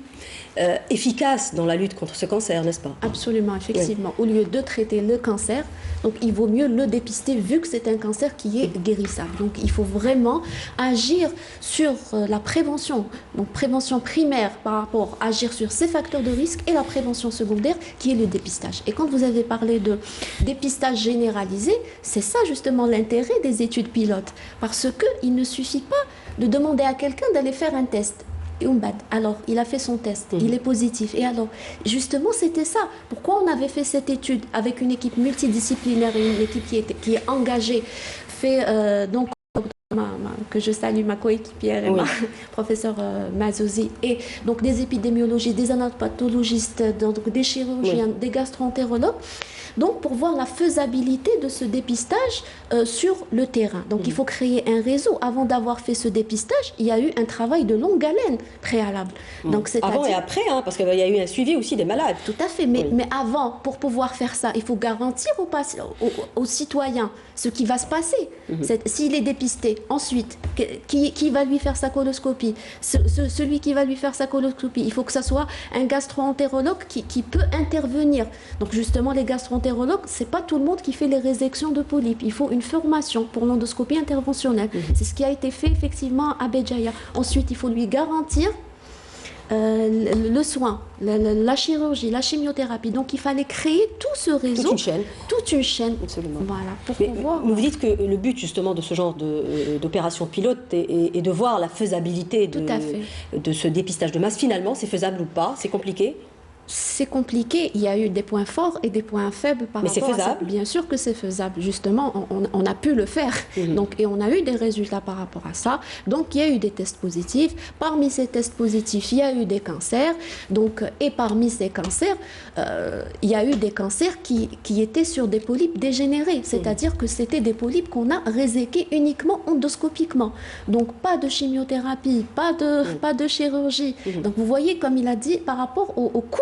[SPEAKER 1] efficace dans la lutte contre ce cancer, n'est-ce pas?
[SPEAKER 2] Absolument, effectivement. Oui. Au lieu de traiter le cancer, donc il vaut mieux le dépister vu que c'est un cancer qui est guérissable. Donc il faut vraiment agir sur la prévention. Donc prévention primaire par rapport à agir sur ces facteurs de risque et la prévention secondaire qui est le dépistage. Et quand vous avez parlé de dépistage généralisé, c'est ça justement l'intérêt des études pilotes. Parce qu'il ne suffit pas de demander à quelqu'un d'aller faire un test. Alors, il a fait son test, il est positif. Et alors, justement, c'était ça. Pourquoi on avait fait cette étude avec une équipe multidisciplinaire et une équipe qui est engagée, donc que je salue ma coéquipière et ma professeure Mazozi, et donc des épidémiologistes, des anatopathologistes, donc des chirurgiens, des gastro-entérologues, donc pour voir la faisabilité de ce dépistage sur le terrain. Donc il faut créer un réseau. Avant d'avoir fait ce dépistage, il y a eu un travail de longue haleine préalable. Donc,
[SPEAKER 1] avant et après, hein, parce qu'il y a eu un suivi aussi des malades.
[SPEAKER 2] Tout à fait, mais avant, pour pouvoir faire ça, il faut garantir aux citoyens ce qui va se passer. S'il est dépisté, ensuite, qui va lui faire sa coloscopie? Celui qui va lui faire sa coloscopie, il faut que ce soit un gastro-entérologue qui peut intervenir. Donc justement, les gastro-entérologues, c'est pas tout le monde qui fait les résections de polypes. Il faut une formation pour l'endoscopie interventionnelle. C'est ce qui a été fait effectivement à Béjaïa. Ensuite, il faut lui garantir le soin, la chirurgie, la chimiothérapie. Donc il fallait créer tout ce réseau. Toute une chaîne.
[SPEAKER 1] Absolument.
[SPEAKER 2] Voilà, pour pouvoir...
[SPEAKER 1] Vous dites que le but justement de ce genre d'opération pilote est de voir la faisabilité de ce dépistage de masse. Finalement, c'est faisable ou pas? C'est compliqué?
[SPEAKER 2] C'est compliqué, il y a eu des points forts et des points faibles par rapport à ça. Bien sûr que c'est faisable, justement, on a pu le faire. Donc, et on a eu des résultats par rapport à ça. Donc il y a eu des tests positifs. Parmi ces tests positifs, il y a eu des cancers. Donc, et parmi ces cancers, il y a eu des cancers qui étaient sur des polypes dégénérés. C'est-à-dire que c'était des polypes qu'on a réséqués uniquement endoscopiquement. Donc pas de chimiothérapie, pas de chirurgie. Donc vous voyez, comme il a dit, par rapport au coût.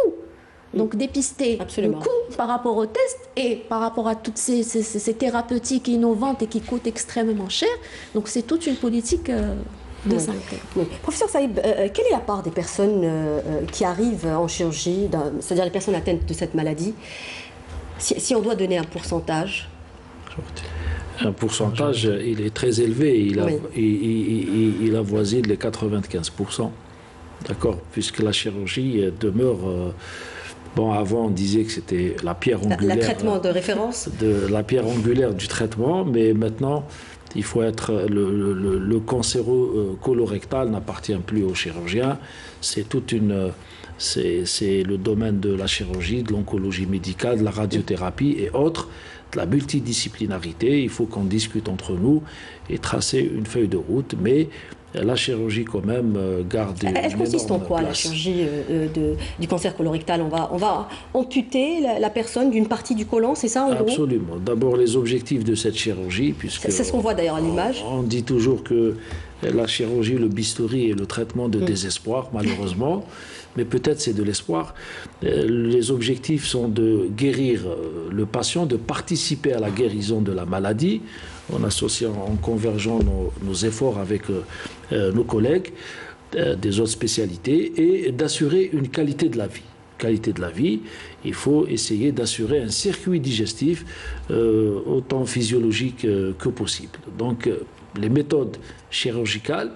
[SPEAKER 2] Donc dépister le coût par rapport au test et par rapport à toutes ces thérapeutiques innovantes et qui coûtent extrêmement cher. Donc c'est toute une politique de santé.
[SPEAKER 1] Professeur Saïb, quelle est la part des personnes qui arrivent en chirurgie, c'est-à-dire les personnes atteintes de cette maladie, si on doit donner un pourcentage?
[SPEAKER 3] Un pourcentage, il est très élevé, il avoisine les 95%. D'accord, puisque la chirurgie demeure... Bon, avant, on disait que c'était la pierre angulaire.
[SPEAKER 1] Le traitement de référence.
[SPEAKER 3] La pierre angulaire du traitement, mais maintenant, il faut être. Le cancéro colorectal n'appartient plus aux chirurgiens. C'est toute une. C'est le domaine de la chirurgie, de l'oncologie médicale, de la radiothérapie et autres, de la multidisciplinarité. Il faut qu'on discute entre nous et tracer une feuille de route, mais. La chirurgie, quand même, garde une
[SPEAKER 1] Elle consiste en quoi,
[SPEAKER 3] place.
[SPEAKER 1] la chirurgie du cancer colorectal? On va amputer la personne d'une partie du côlon, c'est ça en gros?
[SPEAKER 3] Absolument. D'abord, les objectifs de cette chirurgie, puisque...
[SPEAKER 1] C'est ce qu'on voit d'ailleurs à l'image.
[SPEAKER 3] On dit toujours que la chirurgie, le bistouri est le traitement de désespoir, malheureusement. Mais peut-être c'est de l'espoir. Les objectifs sont de guérir le patient, de participer à la guérison de la maladie, en associant, en convergeant nos efforts avec nos collègues des autres spécialités et d'assurer une qualité de la vie. Qualité de la vie, il faut essayer d'assurer un circuit digestif autant physiologique que possible. Donc, les méthodes chirurgicales,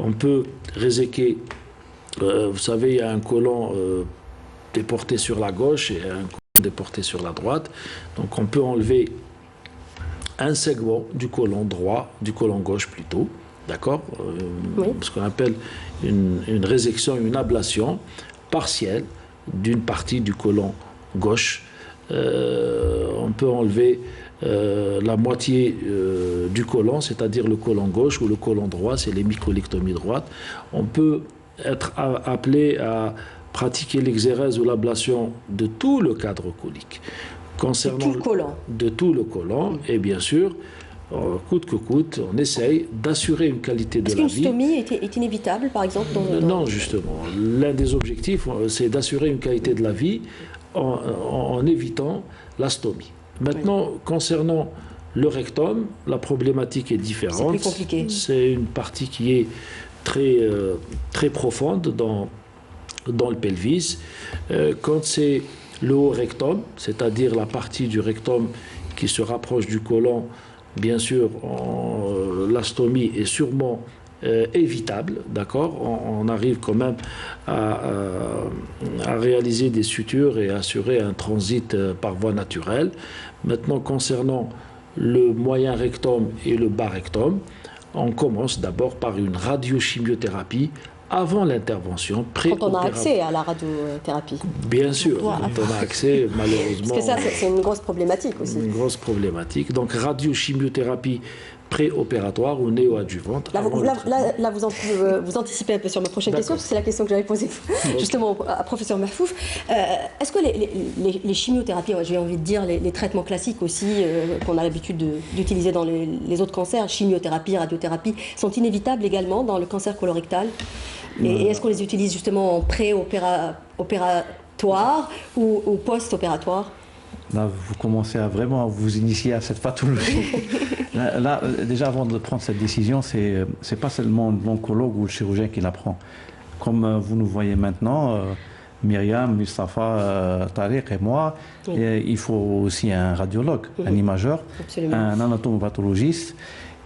[SPEAKER 3] on peut réséquer. Vous savez, il y a un côlon déporté sur la gauche et un côlon déporté sur la droite. Donc on peut enlever un segment du côlon droit, du côlon gauche plutôt, d'accord, ce qu'on appelle une résection, une ablation partielle d'une partie du côlon gauche. On peut enlever la moitié du côlon, c'est-à-dire le côlon gauche ou le côlon droit, c'est l'hémicolectomie droite. On peut être appelé à pratiquer l'exérèse ou l'ablation de tout le cadre colique. Concernant
[SPEAKER 1] de tout le côlon.
[SPEAKER 3] De tout le côlon, et bien sûr, coûte que coûte, on essaye d'assurer une qualité de la vie.
[SPEAKER 1] Est-ce qu'une stomie est inévitable, par exemple
[SPEAKER 3] Non, justement. L'un des objectifs, c'est d'assurer une qualité de la vie en évitant la stomie. Maintenant, concernant le rectum, la problématique est différente.
[SPEAKER 1] C'est plus compliqué.
[SPEAKER 3] C'est une partie qui est très profonde dans le pelvis. Quand c'est le haut rectum, c'est-à-dire la partie du rectum qui se rapproche du côlon, bien sûr, la stomie est sûrement évitable, d'accord. On arrive quand même à réaliser des sutures et assurer un transit par voie naturelle. Maintenant, concernant le moyen rectum et le bas rectum, on commence d'abord par une radiochimiothérapie avant l'intervention
[SPEAKER 1] quand on a accès à la radiothérapie.
[SPEAKER 3] Bien sûr, quand on a accès, malheureusement.
[SPEAKER 1] Parce que ça, c'est une grosse problématique aussi.
[SPEAKER 3] Une grosse problématique. Donc, radiochimiothérapie préopératoire ou néoadjuvante.
[SPEAKER 1] Là, vous anticipez un peu sur ma prochaine question, parce que c'est la question que j'avais posée justement à professeur Mahfouf. Est-ce que les chimiothérapies, j'ai envie de dire les traitements classiques aussi, qu'on a l'habitude d'utiliser dans les autres cancers, chimiothérapie, radiothérapie, sont inévitables également dans le cancer colorectal? Et est-ce qu'on les utilise justement en préopératoire ou post-opératoire?
[SPEAKER 4] Là, vous commencez à vraiment vous initier à cette pathologie. Là, déjà, avant de prendre cette décision, c'est pas seulement l'oncologue ou le chirurgien qui la prend. Comme vous nous voyez maintenant, Myriam, Mustafa, Tariq et moi, il faut aussi un radiologue, un imageur, un anatomopathologiste,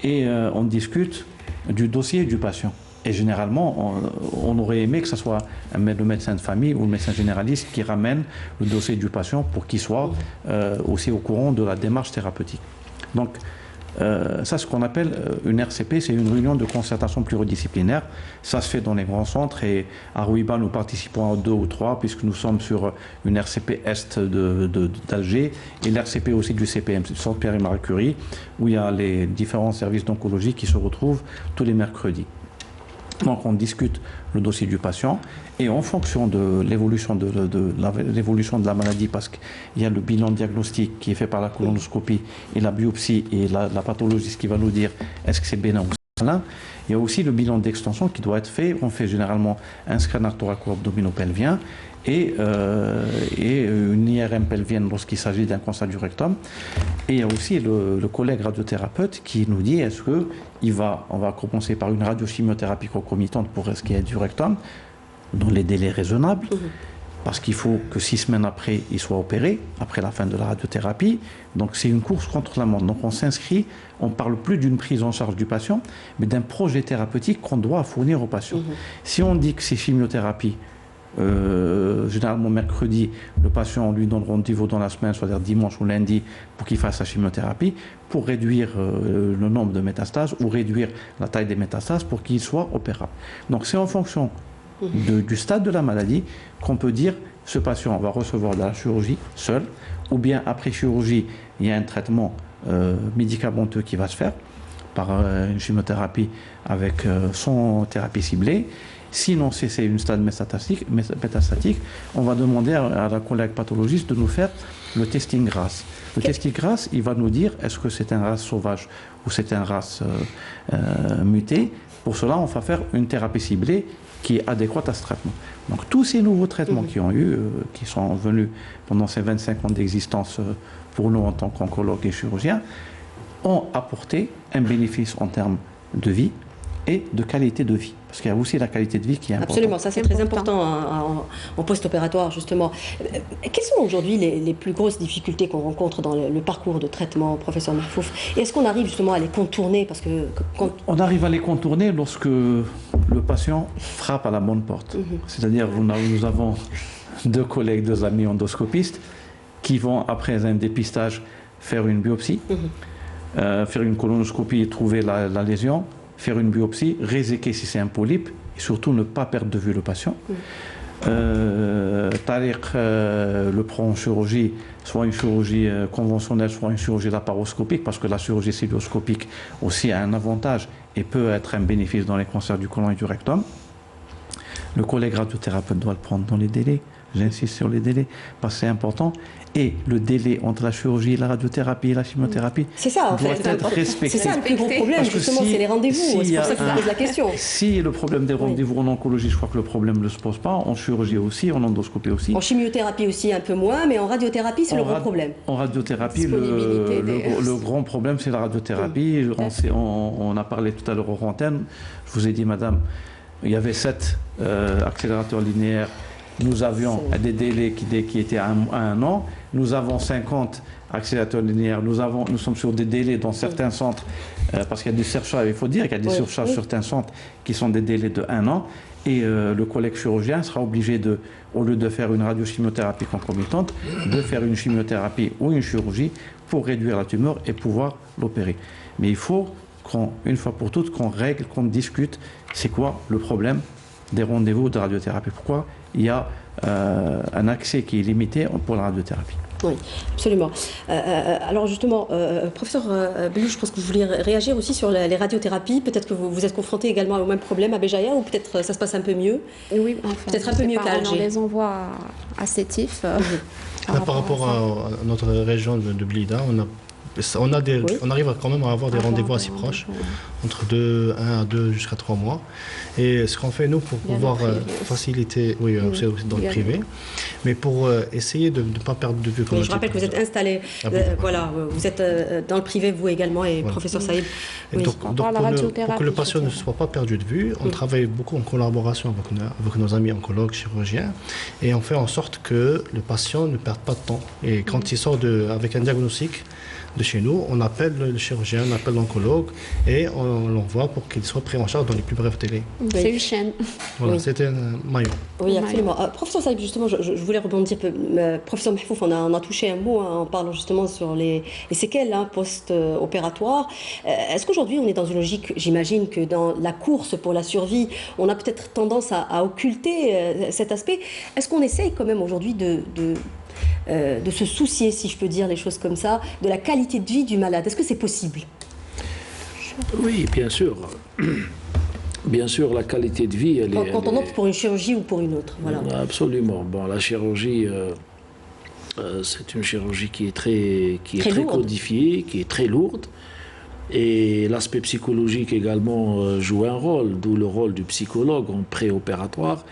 [SPEAKER 4] et on discute du dossier du patient. Et généralement, on aurait aimé que ce soit le médecin de famille ou le médecin généraliste qui ramène le dossier du patient pour qu'il soit aussi au courant de la démarche thérapeutique. Donc, ça, ce qu'on appelle une RCP, c'est une réunion de concertation pluridisciplinaire. Ça se fait dans les grands centres et à Rouiba, nous participons à 2 ou 3 puisque nous sommes sur une RCP Est d'Alger et l'RCP aussi du CPM, le Centre Pierre et Marie Curie, où il y a les différents services d'oncologie qui se retrouvent tous les mercredis. Donc on discute le dossier du patient et en fonction de l'évolution de la maladie, parce qu'il y a le bilan diagnostique qui est fait par la colonoscopie et la biopsie et la pathologiste qui va nous dire est-ce que c'est bénin ou malin. Il y a aussi le bilan d'extension qui doit être fait. On fait généralement un scanner thoraco-abdominopelvien et une IRM pelvienne lorsqu'il s'agit d'un cancer du rectum. Et il y a aussi le collègue radiothérapeute qui nous dit est-ce que on va commencer par une radiochimiothérapie concomitante pour ce qui est du rectum, dans les délais raisonnables, parce qu'il faut que 6 semaines après, il soit opéré, après la fin de la radiothérapie. Donc c'est une course contre la montre. Donc on s'inscrit, on ne parle plus d'une prise en charge du patient, mais d'un projet thérapeutique qu'on doit fournir au patient. Si on dit que c'est chimiothérapie, généralement mercredi, le patient, on lui donne rendez-vous dans la semaine, c'est-à-dire dimanche ou lundi, pour qu'il fasse sa chimiothérapie, pour réduire le nombre de métastases ou réduire la taille des métastases pour qu'il soit opérable. Donc c'est en fonction du stade de la maladie qu'on peut dire ce patient va recevoir de la chirurgie seul, ou bien après chirurgie, il y a un traitement médicamenteux qui va se faire par une chimiothérapie avec son thérapie ciblée. Sinon, si c'est une stade métastatique, on va demander à la collègue pathologiste de nous faire le testing RAS. Le testing RAS, il va nous dire est-ce que c'est un RAS sauvage ou c'est un RAS muté. Pour cela, on va faire une thérapie ciblée qui est adéquate à ce traitement. Donc tous ces nouveaux traitements qui sont venus pendant ces 25 ans d'existence pour nous en tant qu'oncologues et chirurgiens, ont apporté un bénéfice en termes de vie et de qualité de vie. Parce qu'il y a aussi la qualité de vie qui est importante.
[SPEAKER 1] Absolument, ça c'est très important en post-opératoire justement. Quelles sont aujourd'hui les plus grosses difficultés qu'on rencontre dans le parcours de traitement, professeur Mahfouf? Et est-ce qu'on arrive justement à les contourner? Parce que
[SPEAKER 4] on arrive à les contourner lorsque le patient frappe à la bonne porte. C'est-à-dire nous avons 2 collègues, 2 amis endoscopistes qui vont, après un dépistage, faire une biopsie, faire une colonoscopie et trouver la lésion, faire une biopsie, réséquer si c'est un polype et surtout ne pas perdre de vue le patient. Tariq le prend en chirurgie, soit une chirurgie conventionnelle, soit une chirurgie laparoscopique, parce que la chirurgie cilioscopique aussi a un avantage et peut être un bénéfice dans les cancers du côlon et du rectum. Le collègue radiothérapeute doit le prendre dans les délais. J'insiste sur les délais parce que c'est important. Et le délai entre la chirurgie, la radiothérapie et la chimiothérapie
[SPEAKER 1] c'est ça, en
[SPEAKER 4] doit
[SPEAKER 1] fait,
[SPEAKER 4] être respecté.
[SPEAKER 1] C'est ça le plus gros problème, justement, c'est les rendez-vous. C'est pour ça que je pose la question.
[SPEAKER 4] Si le problème des rendez-vous en oncologie, je crois que le problème ne se pose pas. En chirurgie aussi, en endoscopie aussi.
[SPEAKER 1] En chimiothérapie aussi un peu moins, mais en radiothérapie, c'est le gros problème.
[SPEAKER 4] En radiothérapie, le grand problème, c'est la radiothérapie. On a parlé tout à l'heure aux antennes. Je vous ai dit, madame, il y avait 7 accélérateurs linéaires. Nous avions des délais qui étaient à 1 an. Nous avons 50 accélérateurs linéaires. Nous sommes sur des délais dans certains centres, parce qu'il y a des surcharges, il faut dire qu'il y a des surcharges sur certains centres qui sont des délais de 1 an. Et le collègue chirurgien sera obligé, au lieu de faire une radiochimiothérapie concomitante, de faire une chimiothérapie ou une chirurgie pour réduire la tumeur et pouvoir l'opérer. Mais il faut une fois pour toutes, qu'on règle, qu'on discute, c'est quoi le problème des rendez-vous de radiothérapie. Pourquoi il y a un accès qui est limité pour la radiothérapie.
[SPEAKER 1] Oui, absolument. Alors justement, professeur Belou, je pense que vous vouliez réagir aussi sur les radiothérapies. Peut-être que vous êtes confronté également au même problème à Béjaïa, ou peut-être ça se passe un peu mieux.
[SPEAKER 2] Oui, enfin,
[SPEAKER 1] peut-être un peu mieux qu'à Alger.
[SPEAKER 2] On les envoie à Sétif.
[SPEAKER 5] Par rapport à notre région de Blida, on arrive quand même à avoir des rendez-vous assez proches, entre 1 à 2 jusqu'à 3 mois. Et ce qu'on fait, nous, pour pouvoir faciliter, c'est aussi dans le privé, mais pour essayer de ne pas perdre de vue.
[SPEAKER 1] Je rappelle que vous êtes installé, vous êtes dans le privé, vous également, et professeur Saïd.
[SPEAKER 5] Donc pour que le patient ne soit pas perdu de vue, on travaille beaucoup en collaboration avec nos amis oncologues, chirurgiens, et on fait en sorte que le patient ne perde pas de temps. Et quand il sort avec un diagnostic de chez nous, on appelle le chirurgien, on appelle l'oncologue et on l'envoie pour qu'il soit pris en charge dans les plus brefs délais.
[SPEAKER 2] C'est une chaîne.
[SPEAKER 5] Voilà, c'était un maillon.
[SPEAKER 1] Oui, absolument. Professeur Saïd, justement, je voulais rebondir. Professeur Mahfouf, on a touché un mot en parlant justement sur les séquelles post-opératoires. Est-ce qu'aujourd'hui, on est dans une logique, j'imagine que dans la course pour la survie, on a peut-être tendance à occulter cet aspect. Est-ce qu'on essaye quand même aujourd'hui de se soucier, si je peux dire les choses comme ça, de la qualité de vie du malade? Est-ce que c'est possible?
[SPEAKER 3] Oui, bien sûr. Bien sûr, la qualité de vie,
[SPEAKER 1] quand on opte pour une chirurgie ou pour une autre, voilà.
[SPEAKER 3] Absolument. Bon, la chirurgie, c'est une chirurgie qui est très codifiée, qui est très lourde. Et l'aspect psychologique également joue un rôle, d'où le rôle du psychologue en préopératoire,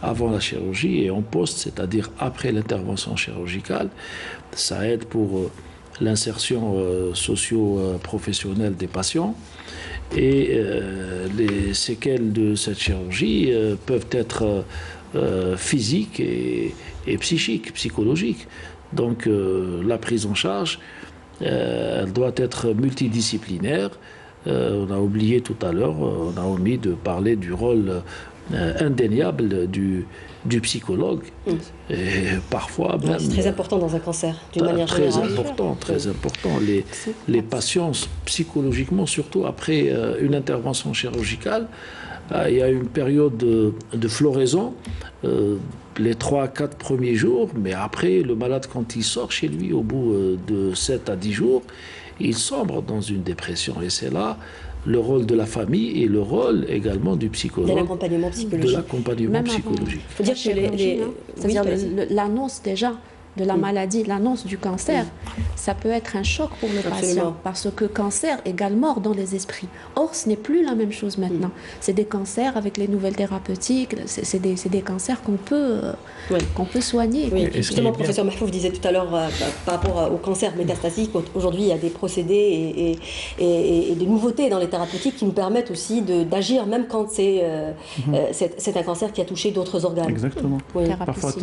[SPEAKER 3] avant la chirurgie et en post, c'est-à-dire après l'intervention chirurgicale. Ça aide pour l'insertion socio-professionnelle des patients. Et les séquelles de cette chirurgie peuvent être physiques et psychiques, psychologiques. Donc la prise en charge, elle doit être multidisciplinaire. On a oublié tout à l'heure, on a omis de parler du rôle indéniable du psychologue. Et parfois même,
[SPEAKER 1] c'est très important dans un cancer, d'une manière générale.
[SPEAKER 3] Très important. Les patients, psychologiquement, surtout après une intervention chirurgicale, il y a une période de floraison, les 3 à 4 premiers jours, mais après, le malade, quand il sort chez lui, au bout de 7 à 10 jours, il sombre dans une dépression. Et c'est là le rôle de la famille et le rôle également du psychologue.
[SPEAKER 1] De l'accompagnement psychologique.
[SPEAKER 2] Il faut dire que c'est-à-dire l'annonce déjà de la maladie, l'annonce du cancer, ça peut être un choc pour le patient, parce que cancer égale mort dans les esprits. Or, ce n'est plus la même chose maintenant. C'est des cancers avec les nouvelles thérapeutiques, c'est des cancers qu'on peut soigner.
[SPEAKER 1] Oui. Justement, le professeur Mahfouf disait tout à l'heure par rapport au cancer métastasique, aujourd'hui il y a des procédés et des nouveautés dans les thérapeutiques qui nous permettent aussi d'agir, même quand c'est un cancer qui a touché d'autres organes.
[SPEAKER 4] Exactement. Parfois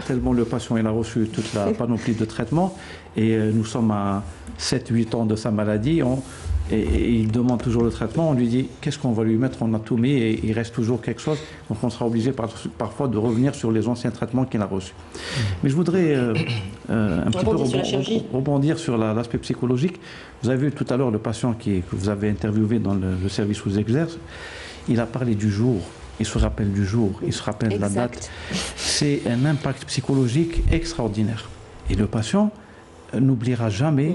[SPEAKER 4] tellement le patient il a reçu toute la panoplie de traitements et nous sommes à 7-8 ans de sa maladie et il demande toujours le traitement, on lui dit qu'est-ce qu'on va lui mettre, on a tout mis et il reste toujours quelque chose, donc on sera obligé parfois de revenir sur les anciens traitements qu'il a reçus. Mais je voudrais un petit peu rebondir sur l'aspect psychologique. Vous avez vu tout à l'heure le patient que vous avez interviewé dans le service où vous exercez, il a parlé du jour. Il se rappelle du jour, il se rappelle de la date. C'est un impact psychologique extraordinaire. Et le patient n'oubliera jamais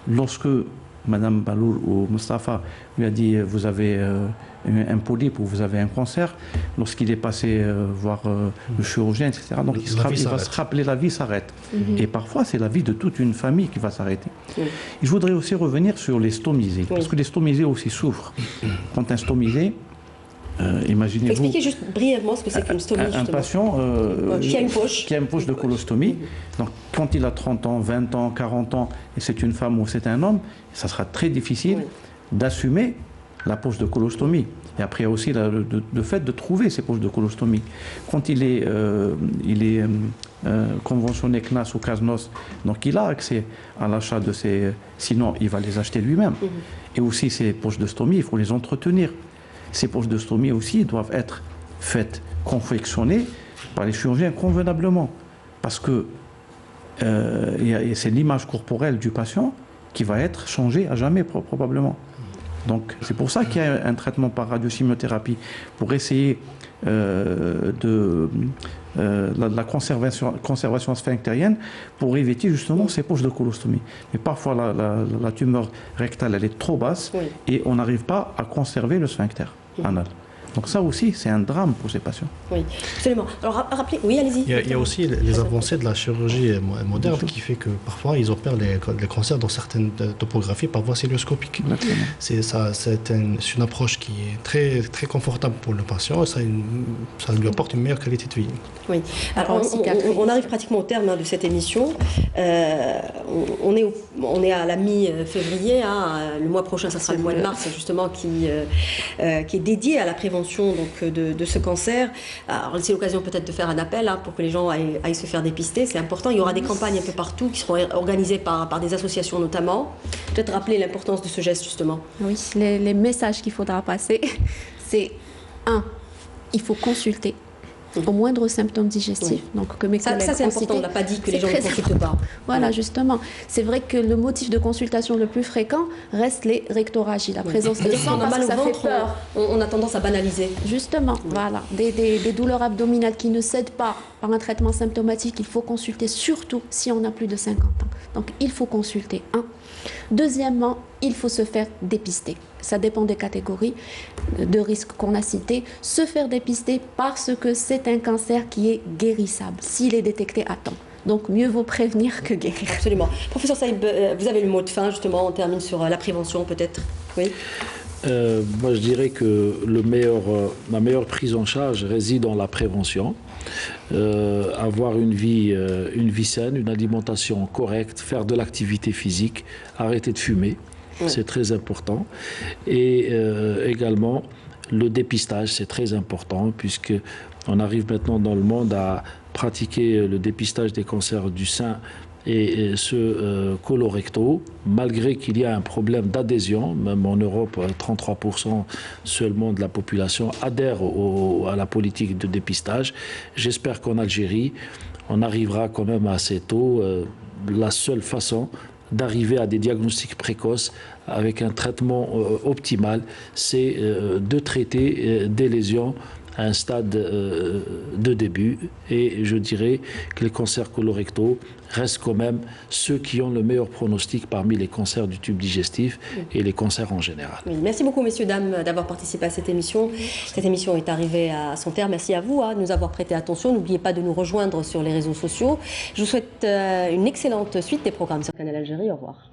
[SPEAKER 4] lorsque Madame Baloul ou Mustafa lui a dit vous avez un polype ou vous avez un cancer, lorsqu'il est passé voir le chirurgien, etc., donc il va se rappeler, la vie s'arrête. Et parfois, c'est la vie de toute une famille qui va s'arrêter. Et je voudrais aussi revenir sur les stomisés, parce que les stomisés aussi souffrent. Quand un stomisé, imaginez-vous...
[SPEAKER 1] Expliquez juste brièvement ce que c'est qu'une stomie,
[SPEAKER 4] un patient
[SPEAKER 1] qui a une poche
[SPEAKER 4] de colostomie. Donc, quand il a 30 ans, 20 ans, 40 ans, et c'est une femme ou c'est un homme, ça sera très difficile d'assumer la poche de colostomie. Et après, il y a aussi le fait de trouver ces poches de colostomie. Quand il est conventionné CNAS ou CASNOS, donc il a accès à l'achat de ces... Sinon, il va les acheter lui-même. Et aussi, ces poches de stomie, il faut les entretenir. Ces poches de stomie aussi doivent être faites, confectionnées par les chirurgiens convenablement. Parce que c'est l'image corporelle du patient qui va être changée à jamais probablement. Donc c'est pour ça qu'il y a un traitement par radiochimiothérapie pour essayer la conservation sphinctérienne pour éviter justement ces poches de colostomie. Mais parfois la tumeur rectale elle est trop basse et on n'arrive pas à conserver le sphincter anal. Donc ça aussi, c'est un drame pour ces patients.
[SPEAKER 1] Oui, absolument. Alors rappelez, oui, allez-y.
[SPEAKER 5] Il y a aussi les avancées de la chirurgie moderne qui fait que parfois ils opèrent les cancers dans certaines topographies par voie célioscopique. C'est une approche qui est très, très confortable pour le patient et ça lui apporte une meilleure qualité de vie.
[SPEAKER 1] Oui. Alors, on arrive pratiquement au terme de cette émission. On est à la mi-février. Le mois prochain, ça sera le mois de mars, justement, qui est dédié à la prévention donc, de ce cancer. Alors, c'est l'occasion peut-être de faire un appel pour que les gens aillent se faire dépister. C'est important. Il y aura des campagnes un peu partout qui seront organisées par des associations notamment. Peut-être rappeler l'importance de ce geste, justement.
[SPEAKER 2] Oui, les messages qu'il faudra passer, c'est 1. Il faut consulter au moindre symptôme digestif. Donc, que mes collègues
[SPEAKER 1] ça c'est important, on n'a pas dit que les gens ne consultent pas.
[SPEAKER 2] Voilà, justement. C'est vrai que le motif de consultation le plus fréquent reste les rectorragies, la présence de sang, parce que ça fait peur.
[SPEAKER 1] On a tendance à banaliser.
[SPEAKER 2] Justement, voilà. Des douleurs abdominales qui ne cèdent pas par un traitement symptomatique, il faut consulter, surtout si on a plus de 50 ans. Donc, il faut consulter, 1. Deuxièmement, il faut se faire dépister. Ça dépend des catégories de risques qu'on a citées. Se faire dépister parce que c'est un cancer qui est guérissable, s'il est détecté à temps. Donc, mieux vaut prévenir que guérir.
[SPEAKER 1] Absolument. Professeur Saïb, vous avez le mot de fin, justement. On termine sur la prévention, peut-être. Oui.
[SPEAKER 3] Moi, je dirais que la meilleure prise en charge réside dans la prévention. Avoir une vie saine, une alimentation correcte, faire de l'activité physique, arrêter de fumer, c'est très important. Et également, le dépistage, c'est très important, puisque on arrive maintenant dans le monde à pratiquer le dépistage des cancers du sein et ceux colorectaux, malgré qu'il y a un problème d'adhésion. Même en Europe, 33% seulement de la population adhère à la politique de dépistage. J'espère qu'en Algérie, on arrivera quand même à assez tôt. La seule façon d'arriver à des diagnostics précoces avec un traitement optimal, c'est de traiter des lésions à un stade de début. Et je dirais que les cancers colorectaux restent quand même ceux qui ont le meilleur pronostic parmi les cancers du tube digestif et les cancers en général.
[SPEAKER 1] Oui, merci beaucoup, messieurs, dames, d'avoir participé à cette émission. Cette émission est arrivée à son terme. Merci à vous de nous avoir prêté attention. N'oubliez pas de nous rejoindre sur les réseaux sociaux. Je vous souhaite une excellente suite des programmes sur Canal Algérie. Au revoir.